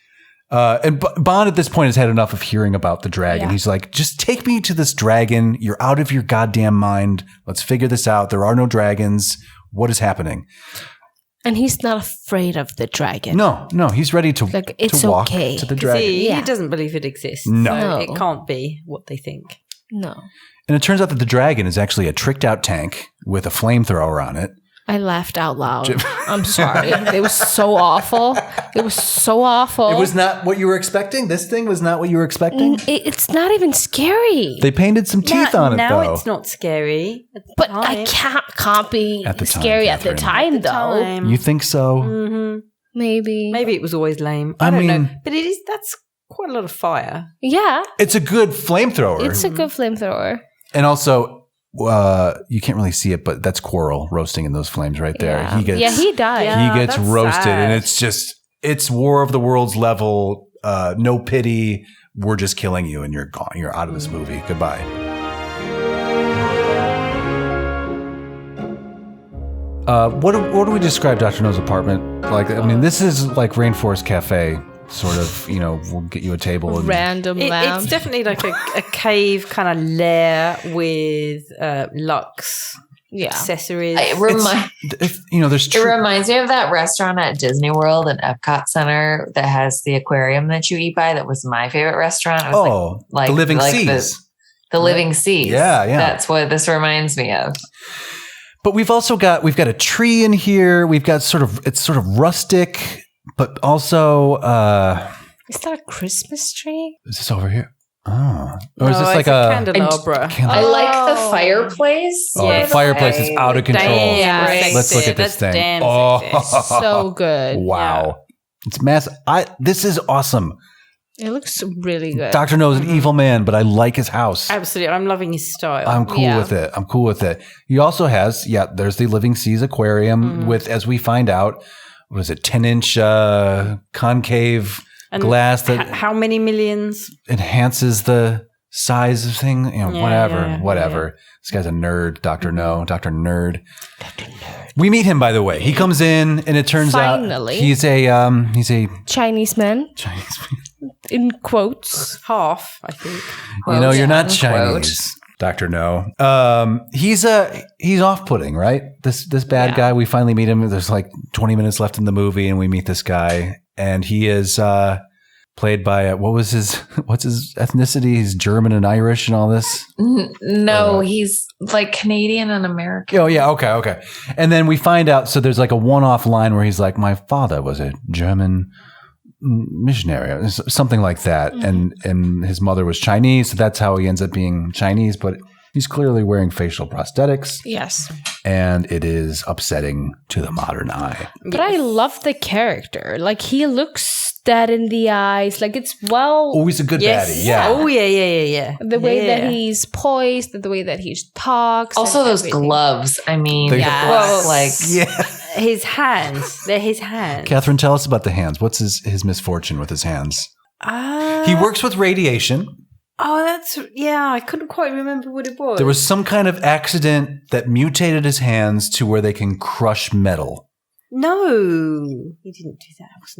and Bond at this point has had enough of hearing about the dragon. Yeah. He's like, just take me to this dragon. You're out of your goddamn mind. Let's figure this out. There are no dragons. What is happening? And he's not afraid of the dragon. No. He's ready to, it's to walk okay. to the dragon. He doesn't believe it exists. No. So it can't be what they think. No. And it turns out that the dragon is actually a tricked out tank with a flamethrower on it. I laughed out loud. I'm sorry. It was so awful. It was so awful. It was not what you were expecting? This thing was not what you were expecting? It's not even scary. They painted some teeth on it, though. Now it's not scary. But I can't be at the time, scary at the time, though. You think so? Mm-hmm. Maybe it was always lame. I don't know. But that's quite a lot of fire. Yeah. It's a good flamethrower. It's a good flamethrower. And also, you can't really see it, but that's Quarrel roasting in those flames right there. Yeah. He died. Yeah, he gets roasted, sad. and it's War of the Worlds level. No pity. We're just killing you, and you're gone. You're out of this movie. Goodbye. What do we describe Dr. No's apartment like? I mean, this is like Rainforest Cafe. Sort of, we'll get you a table. And Random lamp. It's definitely like a cave kind of lair with luxe accessories. It reminds me of that restaurant at Disney World and Epcot Center that has the aquarium that you eat by. That was my favorite restaurant. It was the Living Seas. The Living Seas. Yeah. That's what this reminds me of. But we've got a tree in here. We've got it's sort of rustic. But also, is that a Christmas tree? Is this over here? Oh, or is this like a candelabra? I like the fireplace. Oh, the fireplace is out of control. Damn, let's look at this thing. So good. Wow, yeah. It's massive. This is awesome. It looks really good. Dr. No is an evil man, but I like his house. Absolutely, I'm loving his style. I'm cool with it. He also has, there's the Living Seas aquarium with, as we find out, what is it, 10-inch concave and glass that how many millions enhances the size of thing? Whatever. Yeah. This guy's a nerd, Dr. No, Dr. Nerd. We meet him, by the way. He comes in, and it turns out he's a Chinese man. In quotes, half, I think. You're not Chinese. Dr. No. He's off-putting, right? This bad guy. We finally meet him. There's like 20 minutes left in the movie, and we meet this guy, and he is played by what's his ethnicity? He's German and Irish and all this. No, he's like Canadian and American. Oh yeah, okay. And then we find out. So there's like a one-off line where he's like, "My father was a German missionary," something like that, and his mother was Chinese, so that's how he ends up being Chinese, but he's clearly wearing facial prosthetics. Yes. And it is upsetting to the modern eye. But I love the character. Like, he looks dead in the eyes. Like, it's he's a good baddie. Yeah. Oh yeah. The way that he's poised, the way that he talks. Also those gloves. I mean, his hands. They're his hands. Catherine, tell us about the hands. What's his misfortune with his hands? He works with radiation. Oh, I couldn't quite remember what it was. There was some kind of accident that mutated his hands to where they can crush metal. No, he didn't do that. Was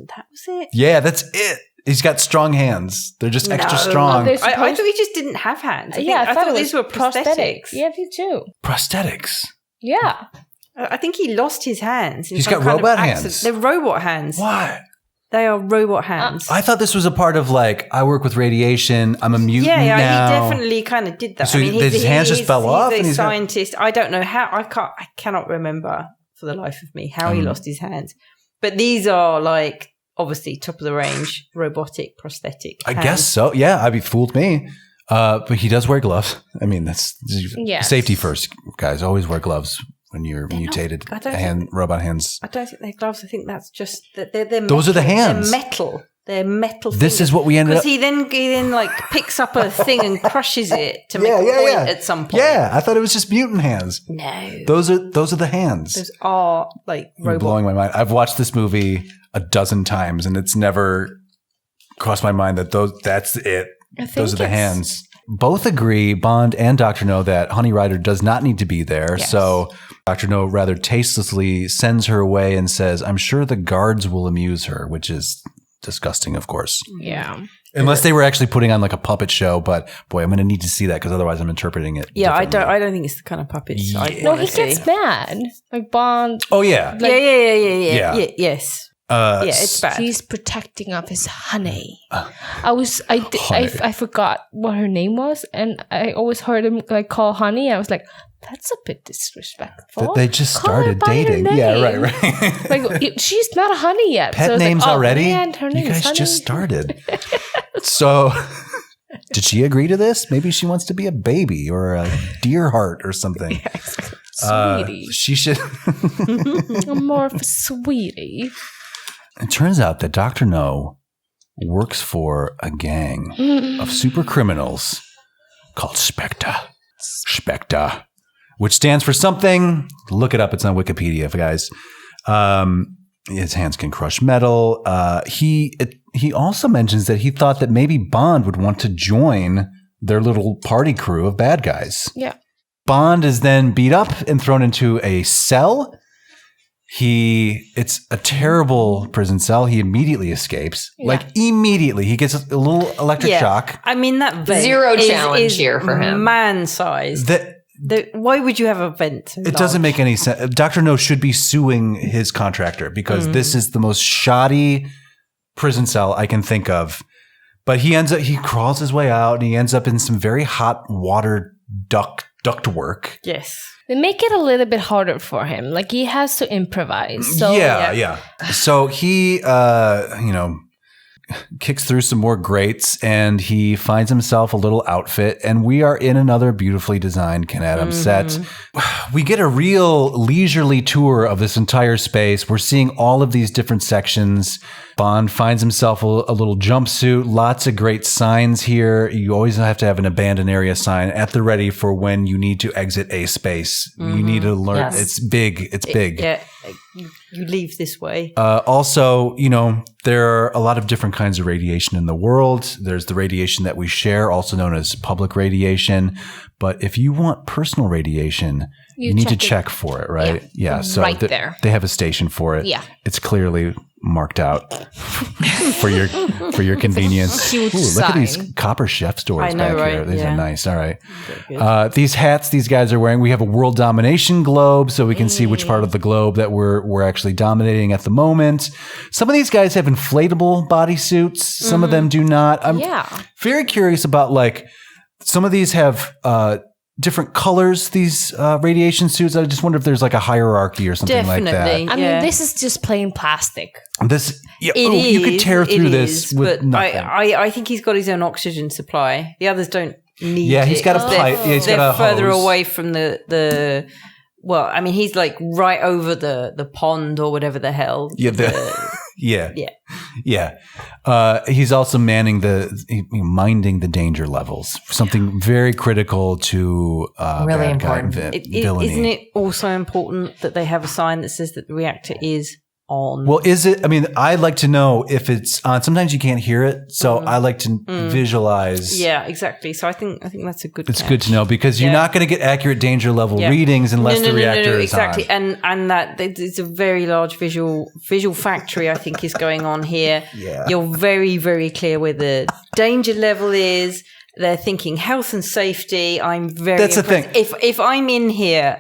it? Yeah, that's it. He's got strong hands. They're just extra strong. I thought he just didn't have hands. I thought these were prosthetics. Yeah, me too. Prosthetics? Yeah. I think he lost his hands. He's got robot hands. They're robot hands. What? They are robot hands. I thought this was a part of I work with radiation. I'm a mutant now. Yeah, he definitely kind of did that. So his hands just fell off? He's a scientist. I don't know how. I cannot remember for the life of me how he lost his hands. But these are obviously top of the range robotic prosthetic hands. I guess so. Yeah, fooled me. But he does wear gloves. I mean, that's safety first, guys. Always wear gloves when you're mutated robot hands. I don't think they're gloves. I think that's just that they're metal. Those are the hands. They're metal. They're metal. This is what we ended up. Because he then picks up a thing and crushes it to make a point at some point. Yeah, I thought it was just mutant hands. No, those are the hands. Those are You're blowing my mind. I've watched this movie a dozen times, and it's never crossed my mind that that's it. Those are the hands. Both agree, Bond and Dr. No, that Honey Rider does not need to be there. Yes. So Dr. No rather tastelessly sends her away and says, "I'm sure the guards will amuse her," which is disgusting, of course. Yeah. Unless they were actually putting on a puppet show, but boy, I'm going to need to see that because otherwise I'm interpreting it. Yeah, I don't think it's the kind of puppets I want to see. He gets mad. Bond. Oh yeah. Yeah. Yes. it's bad. He's protecting of his honey. I forgot what her name was, and I always heard him like call honey. I was like, that's a bit disrespectful. They just started dating. Yeah, right. Like she's not a honey yet. Pet so names already? And her name you guys is honey. just started. So, did she agree to this? Maybe she wants to be a baby or a deer heart or something. Sweetie. She should. I'm more of a sweetie. It turns out that Dr. No works for a gang of super criminals called Spectre. Spectre, which stands for something. Look it up. It's on Wikipedia, guys. His hands can crush metal. He also mentions that he thought that maybe Bond would want to join their little party crew of bad guys. Yeah. Bond is then beat up and thrown into a cell. It's a terrible prison cell. He immediately escapes. Yeah. Like immediately. He gets a little electric shock. I mean, that vent Zero challenge here for him. Man-sized. Why would you have a vent so It doesn't make any sense. Dr. No should be suing his contractor because this is the most shoddy prison cell I can think of. But he crawls his way out and he ends up in some very hot water duct work. Yes. They make it a little bit harder for him. Like he has to improvise. So yeah. So he, kicks through some more grates and he finds himself a little outfit. And we are in another beautifully designed Ken Adams set. We get a real leisurely tour of this entire space. We're seeing all of these different sections. Bond finds himself a little jumpsuit. Lots of great signs here. You always have to have an abandoned area sign at the ready for when you need to exit a space. You need to learn. Yes. It's big. It's big. You leave this way. Also, there are a lot of different kinds of radiation in the world. There's the radiation that we share, also known as public radiation. But if you want personal radiation, you need to check for it, right? Yeah. So right there. They have a station for it. Yeah. It's clearly marked out for your convenience. Huge look at these copper chef stores back here. These are nice. All right. These hats these guys are wearing, we have a world domination globe so we can see which part of the globe that we're actually dominating at the moment. Some of these guys have inflatable bodysuits. Some of them do not. I'm very curious about some of these have different colors, these radiation suits. I just wonder if there's like a hierarchy or something like that. I mean, this is just plain plastic. You could tear through this with nothing. I think he's got his own oxygen supply. The others don't need it. Yeah, he's got a pipe. He's got a further hose. away from the. Well, I mean, he's like right over the pond or whatever the hell. He's also minding the danger levels. Something very critical to really important. Villainy. Isn't it also important that they have a sign that says that the reactor is on? Well, is it? I mean, I like to know if it's on. Sometimes you can't hear it, so I like to visualize. Yeah, exactly. So I think that's a good. It's good to know because you're not going to get accurate danger level readings unless the reactor is exactly. on. And that it's a very large visual factory. I think is going on here. Yeah. You're very, very clear where the danger level is. They're thinking health and safety. I'm very. That's impressed. the thing. If I'm in here,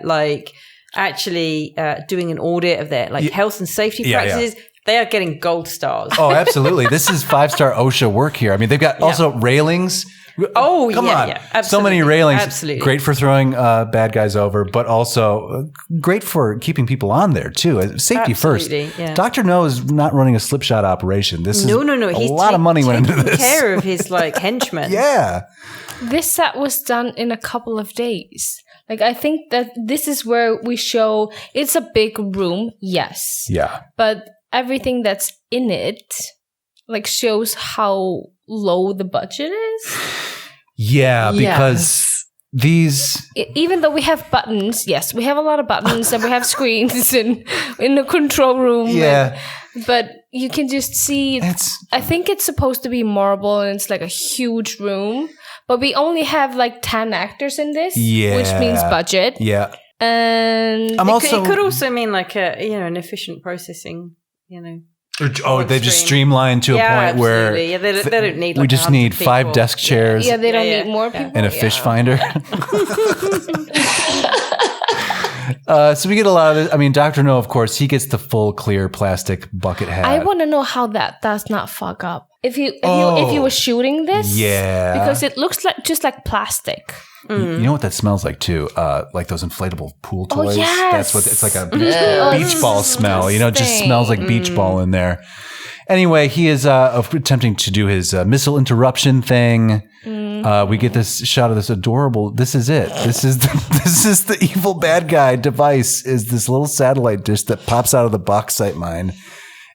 actually doing an audit of their health and safety practices, they are getting gold stars. Oh, absolutely. This is 5-star OSHA work here. I mean, they've got also railings. Oh, come on. Absolutely. So many railings. Absolutely. Great for throwing bad guys over, but also great for keeping people on there, too. Safety first. Yeah. Dr. No is not running a slipshot operation. This is no. a He's lot of money went into this. Taking care of his henchmen. Yeah. This set was done in a couple of days. I think that this is where we show it's a big room, yes. Yeah. But everything that's in it, shows how low the budget is. Yeah, because these... Even though we have buttons, yes, we have a lot of buttons and we have screens in the control room. Yeah. But you can just see, I think it's supposed to be marble and it's a huge room. But we only have 10 actors in this, which means budget. Yeah. And it could also mean an efficient processing, Oh, they just streamlined to a point where they don't need. We just need 5 desk chairs. Yeah, they don't need more people. And a fish finder. So we get a lot of this. I mean, Dr. No, of course, he gets the full clear plastic bucket hat. I want to know how that does not fuck up. If you were shooting this, because it looks like just like plastic. You know what that smells like too? Like those inflatable pool toys. Oh, yes. That's what it's like a beach ball smell. You know, it just smells like beach ball in there. Anyway, he is attempting to do his missile interruption thing. We get this shot of this adorable. This is it. This is the evil bad guy device. Is this little satellite dish that pops out of the bauxite mine?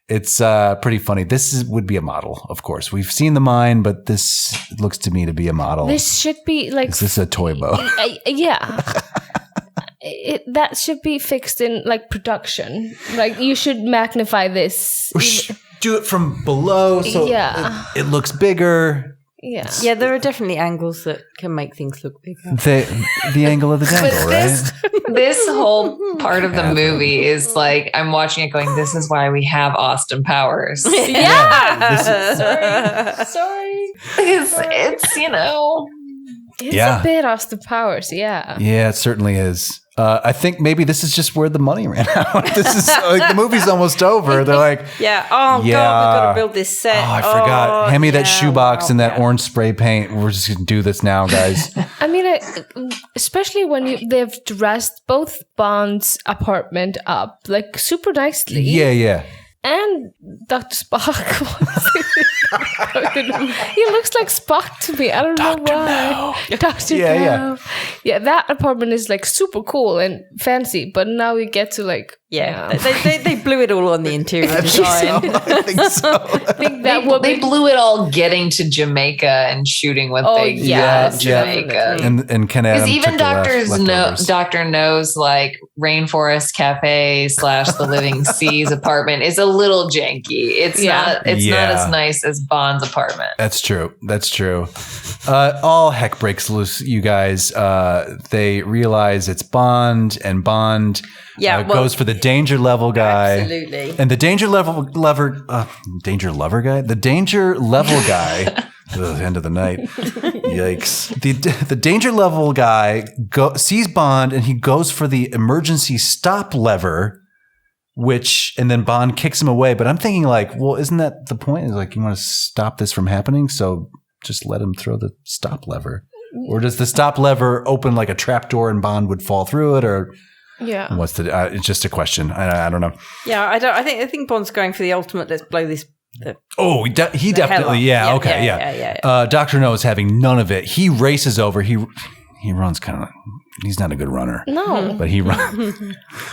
It's pretty funny. This would be a model, of course. We've seen the mine, but this looks to me to be a model. This should be like. Is this a toy boat? Yeah. That should be fixed in like production. Like you should magnify this. Do it from below so it looks bigger. Yeah, there are definitely angles that can make things look bigger. The angle of the dangle, right? This whole part of the movie is like, I'm watching it going, this is why we have Austin Powers. Sorry. It's you know. It's a bit Austin Powers, Yeah, it certainly is. I think maybe this is just where the money ran out. This is like the movie's almost over. They're like, God, we've got to build this set. Oh, I forgot. Hand me that shoebox and that orange spray paint. We're just gonna do this now, guys. I mean, especially when they've dressed both Bond's apartment up like super nicely. Yeah. And Dr. Spock. He looks like Spock to me. I don't know why. Dr. No. Yeah, that apartment is like super cool and fancy, but now we get to like they blew it all on the interior design. I think so. I think they blew it all getting to Jamaica and shooting what they got Jamaica. And Ken Adam even Dr. No's like Rainforest Cafe / The Living Seas apartment is a little janky. It's not as nice as Bond's apartment. That's true. All heck breaks loose, you guys. They realize it's Bond, and Bond goes for the danger level guy. Absolutely. And the danger level guy? The danger level guy. End of the night. Yikes. The danger level guy sees Bond and he goes for the emergency stop lever, and then Bond kicks him away. But I'm thinking like, well, isn't that the point? Is like, you want to stop this from happening? So just let him throw the stop lever. Or does the stop lever open like a trap door and Bond would fall through it? Or what's it's just a question. I don't know. Yeah, I think Bond's going for the ultimate. Let's blow this. He definitely. Dr. No is having none of it. He races over. He runs kind of. He's not a good runner. No, but he runs.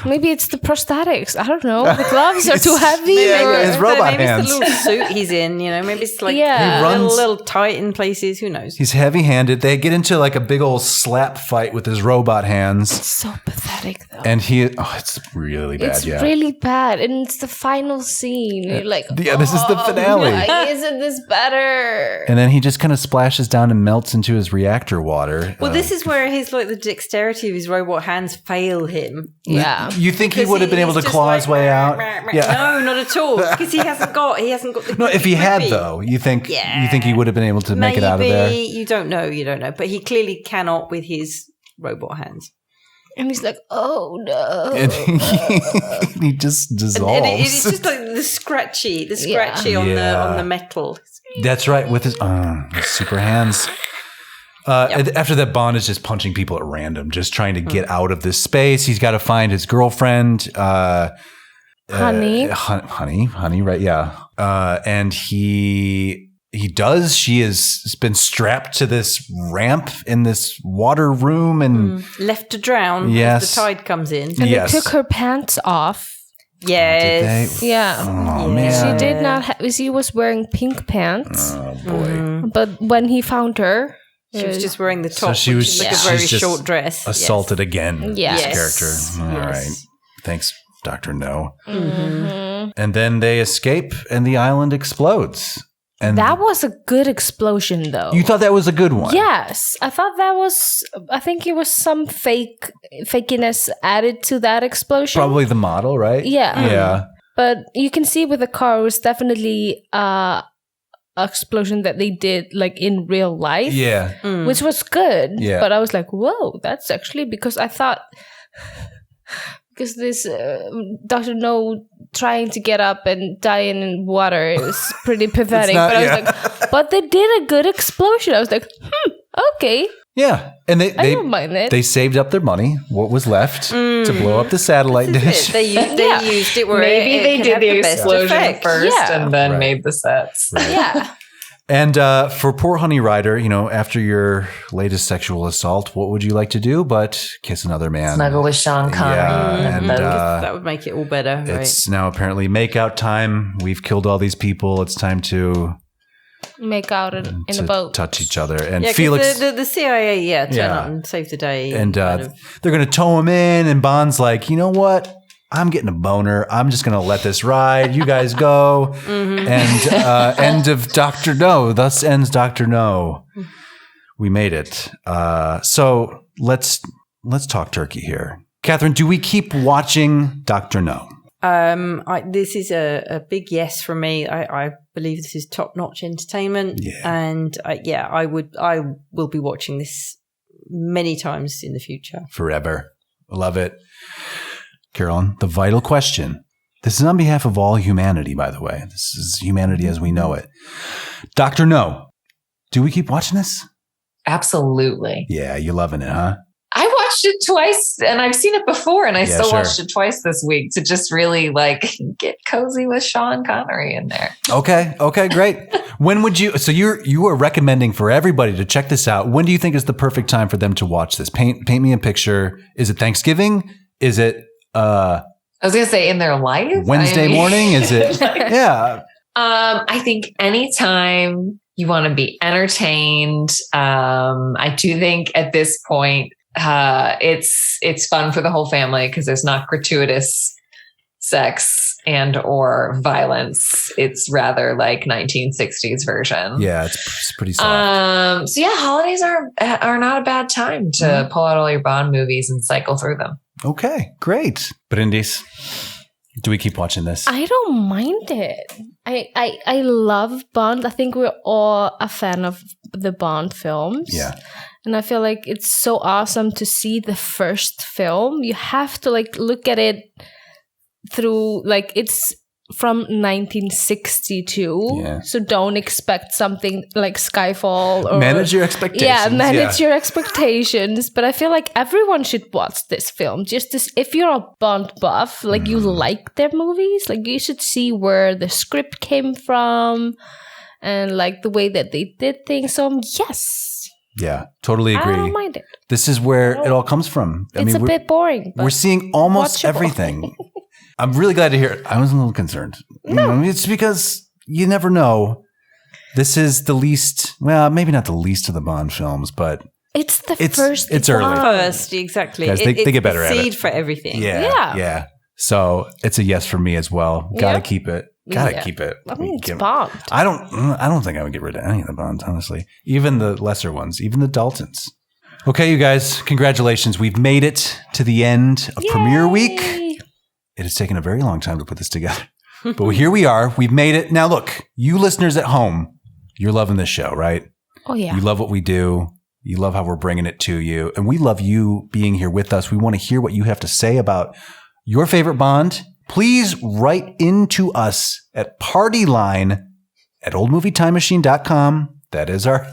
Maybe it's the prosthetics. I don't know. The gloves are too heavy. His robot hands. It's the little suit he's in. Maybe it's like a little tight in places. Who knows? He's heavy-handed. They get into like a big old slap fight with his robot hands. It's so pathetic, though. And it's really bad. It's really bad, and it's the final scene. You're like, this is the finale. Isn't this better? And then he just kind of splashes down and melts into his reactor water. Well, this is where his the dexterity of his robot hands fail him. Yeah. You think he would have been able to claw his way out? Yeah. No, not at all. Because he hasn't got the. No, if he had though, you think he would have been able to make it out of there? You don't know. But he clearly cannot with his robot hands. And he's like, oh no. And he just dissolves. And it's just like the scratchy on the metal. That's right, with his super hands. After that, Bond is just punching people at random, just trying to get out of this space. He's got to find his girlfriend, Honey, right? Yeah. And he does. She has been strapped to this ramp in this water room and left to drown. As the tide comes in. And they took her pants off. Yes. Oh man. She did not. She was wearing pink pants. Oh boy. But when he found her. She was just wearing the top, so she was, which is like a very short dress. Assaulted again. Yes. This character. All right. Thanks, Dr. No. Mm-hmm. And then they escape and the island explodes. And that was a good explosion, though. You thought that was a good one? Yes. I think it was some fakiness added to that explosion. Probably the model, right? Yeah. Yeah. But you can see with the car, it was definitely explosion that they did like in real life, which was good. But I was like, whoa, that's actually, because I thought because this Dr. No trying to get up and dying in water is pretty pathetic. But I was like, but they did a good explosion. I was like, okay. Yeah, and I don't mind it. They saved up their money, what was left, to blow up the satellite dish. They used it where maybe they did the explosion first and then Right. made the sets. Right. Yeah. And for poor Honey Ryder, after your latest sexual assault, what would you like to do but kiss another man? Snuggle with Sean Connery. Yeah, and that would make it all better, right? it's now apparently make-out time. We've killed all these people. It's time to Make out in a boat. touch each other. And Yeah, Felix... the CIA, turn up and save the day. And they're going to tow him in, and Bond's like, you know what? I'm getting a boner. I'm just going to let this ride. You guys go. And end of Dr. No. Thus ends Dr. No. We made it. So let's talk turkey here. Katherine, do we keep watching Dr. No? This is a big yes from me. I believe this is top-notch entertainment. Yeah. And I will be watching this many times in the future. Forever. Love it. Carolyn, the vital question. This is on behalf of all humanity, by the way. This is humanity as we know it. Dr. No, do we keep watching this? Absolutely. Yeah, you're loving it, huh? I watched it twice and I've seen it before and I Yeah, still sure. watched it twice this week to just really get cozy with Sean Connery in there. Okay, great. When would you, so you are recommending for everybody to check this out. When do you think is the perfect time for them to watch this? Paint me a picture. Is it Thanksgiving? Is it I was going to say in their life. Wednesday morning? Is it? Yeah. I think anytime you want to be entertained. I do think at this point, it's fun for the whole family because there's not gratuitous sex and or violence. It's rather like 1960s version. Yeah, it's pretty soft. So yeah, holidays are not a bad time to pull out all your Bond movies and cycle through them. Okay, great. Bryndís, do we keep watching this? I don't mind it. I love Bond. I think we're all a fan of the Bond films. Yeah. And I feel like it's so awesome to see the first film. You have to look at it through it's from 1962. Yeah. So don't expect something like Skyfall or manage your expectations. Yeah, manage your expectations. But I feel like everyone should watch this film. If you're a Bond buff, you like their movies, you should see where the script came from and the way that they did things. So yes. Yeah, totally agree. I don't mind it. This is where it all comes from. It's a bit boring. But we're seeing almost watchable. Everything. I'm really glad to hear it. I was a little concerned. No. It's because you never know. This is the least, well, maybe not the least of the Bond films, but it's the first. It's early. First, exactly. Guys, they get better at it. Seed for everything. Yeah. So it's a yes for me as well. Gotta keep it. Gotta keep it. I mean, it's Bond. I don't think I would get rid of any of the Bonds, honestly. Even the lesser ones, even the Daltons. Okay, you guys, congratulations. We've made it to the end of premiere week. It has taken a very long time to put this together. But here we are. We've made it. Now, look, you listeners at home, you're loving this show, right? Oh, yeah. You love what we do. You love how we're bringing it to you. And we love you being here with us. We want to hear what you have to say about your favorite Bond. Please write into us at partyline@oldmovietimemachine.com. That is our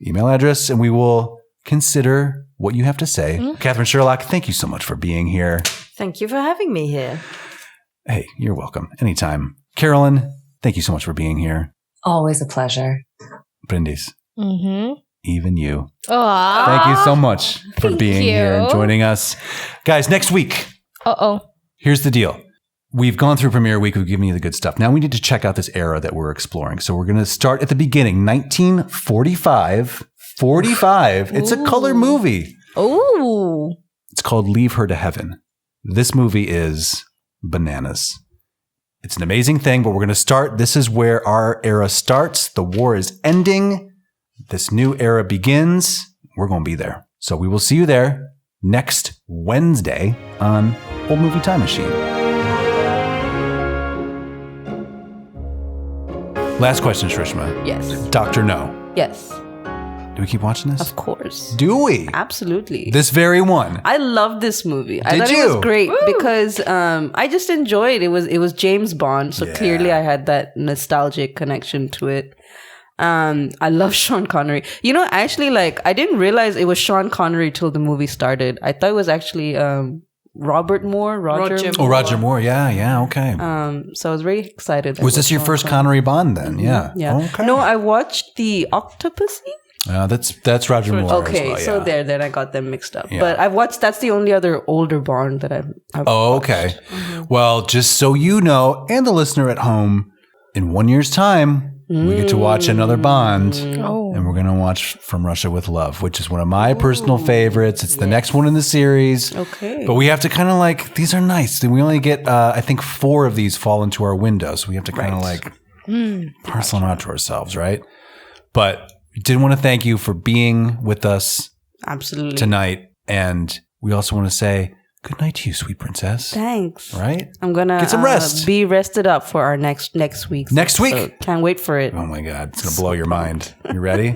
email address. And we will consider what you have to say. Katherine Sherlock, thank you so much for being here. Thank you for having me here. Hey, you're welcome. Anytime. Carolyn, thank you so much for being here. Always a pleasure. Bryndís, Mm-hmm. even you. Aww. Thank you so much for Thank being here and you. joining us. Guys, next week, Uh-oh. here's the deal. We've gone through premiere week. We've given you the good stuff. Now we need to check out this era that we're exploring. So we're going to start at the beginning, 1945. 45. It's a color movie. Ooh. It's called Leave Her to Heaven. This movie is bananas. It's an amazing thing, but we're going to start. This is where our era starts. The war is ending. This new era begins. We're going to be there. So we will see you there next Wednesday on Old Movie Time Machine. Last question, Shrishma. Yes. Dr. No. Yes. Do we keep watching this? Of course. Do we? Absolutely. This very one. I loved this movie. I Did thought you? it was great because I just enjoyed it. It was James Bond, so clearly I had that nostalgic connection to it. I love Sean Connery. You know, actually, like, I didn't realize it was Sean Connery till the movie started. I thought it was actually Roger Moore. Oh, Roger Moore. Yeah, okay. So I was very excited. Was this your first Connery Bond then? Yeah. Yeah. Okay. No, I watched the Octopussy. That's Roger Moore. Okay, as well, so then I got them mixed up. Yeah. But I've watched. That's the only other older Bond that I've okay. Well, just so you know, and the listener at home, in 1 year's time, we get to watch another Bond, and we're going to watch From Russia with Love, which is one of my personal favorites. It's the next one in the series. Okay. But we have to kind of like, these are nice. We only get, I think, 4 of these fall into our window. So we have to kind of like parcel them out to ourselves, right? But we did want to thank you for being with us Absolutely tonight. And we also want to say good night to you, sweet princess. Thanks. Right? I'm gonna get some rest. Be rested up for our next week's next week. So can't wait for it. Oh my God, it's gonna blow your mind. You ready?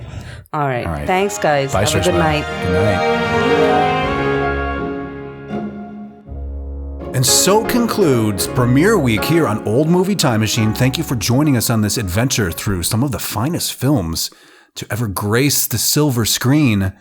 All right. Thanks, guys. Bye, Have a good night. Good night. And so concludes Premiere Week here on Old Movie Time Machine. Thank you for joining us on this adventure through some of the finest films to ever grace the silver screen.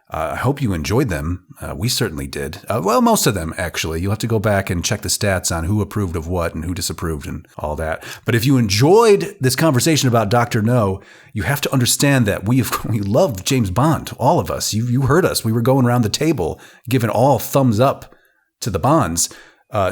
I hope you enjoyed them. We certainly did. Well, most of them, actually. You'll have to go back and check the stats on who approved of what and who disapproved and all that. But if you enjoyed this conversation about Dr. No, you have to understand that we loved James Bond, all of us. You heard us. We were going around the table giving all thumbs up to the Bonds.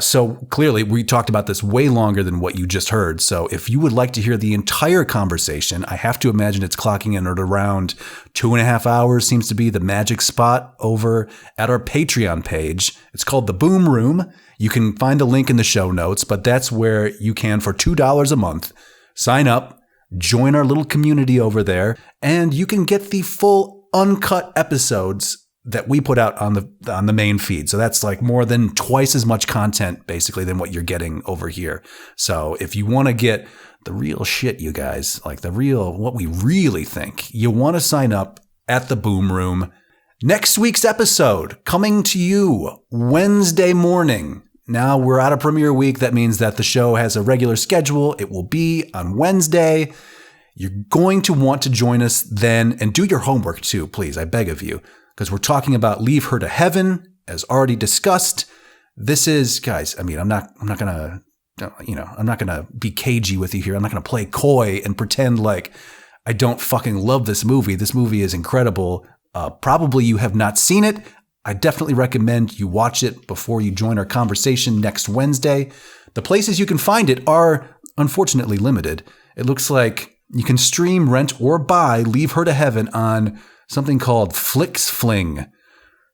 So clearly, we talked about this way longer than what you just heard. So if you would like to hear the entire conversation, I have to imagine it's clocking in at around 2.5 hours, seems to be the magic spot over at our Patreon page. It's called The Boom Room. You can find a link in the show notes, but that's where you can, for $2 a month, sign up, join our little community over there, and you can get the full uncut episodes that we put out on the main feed. So that's like more than twice as much content basically than what you're getting over here. So if you want to get the real shit, you guys, like what we really think, you want to sign up at the Boom Room. Next week's episode coming to you Wednesday morning. Now we're out of premiere week. That means that the show has a regular schedule. It will be on Wednesday. You're going to want to join us then, and do your homework too, please. I beg of you. Because we're talking about Leave Her to Heaven, as already discussed. This is, guys, I mean, I'm not gonna be cagey with you here. I'm not gonna play coy and pretend like I don't fucking love this movie. This movie is incredible. Probably you have not seen it. I definitely recommend you watch it before you join our conversation next Wednesday. The places you can find it are unfortunately limited. It looks like you can stream, rent, or buy Leave Her to Heaven on something called Flix Fling.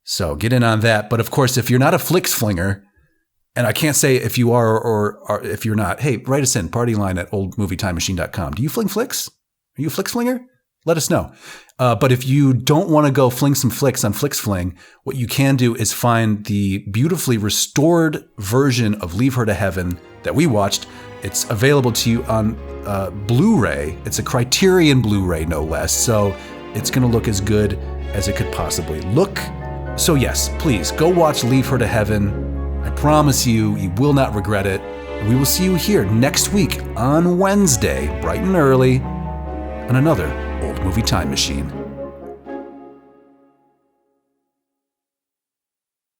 So get in on that. But of course, if you're not a Flix Flinger, and I can't say if you are or if you're not, hey, write us in, partyline@oldmovietimemachine.com. Do you fling flicks? Are you a Flix Flinger? Let us know. But if you don't want to go fling some flicks on Flix Fling, what you can do is find the beautifully restored version of Leave Her to Heaven that we watched. It's available to you on Blu-ray. It's a Criterion Blu-ray, no less. So it's going to look as good as it could possibly look. So yes, please go watch Leave Her to Heaven. I promise you, you will not regret it. And we will see you here next week on Wednesday, bright and early, on another Old Movie Time Machine.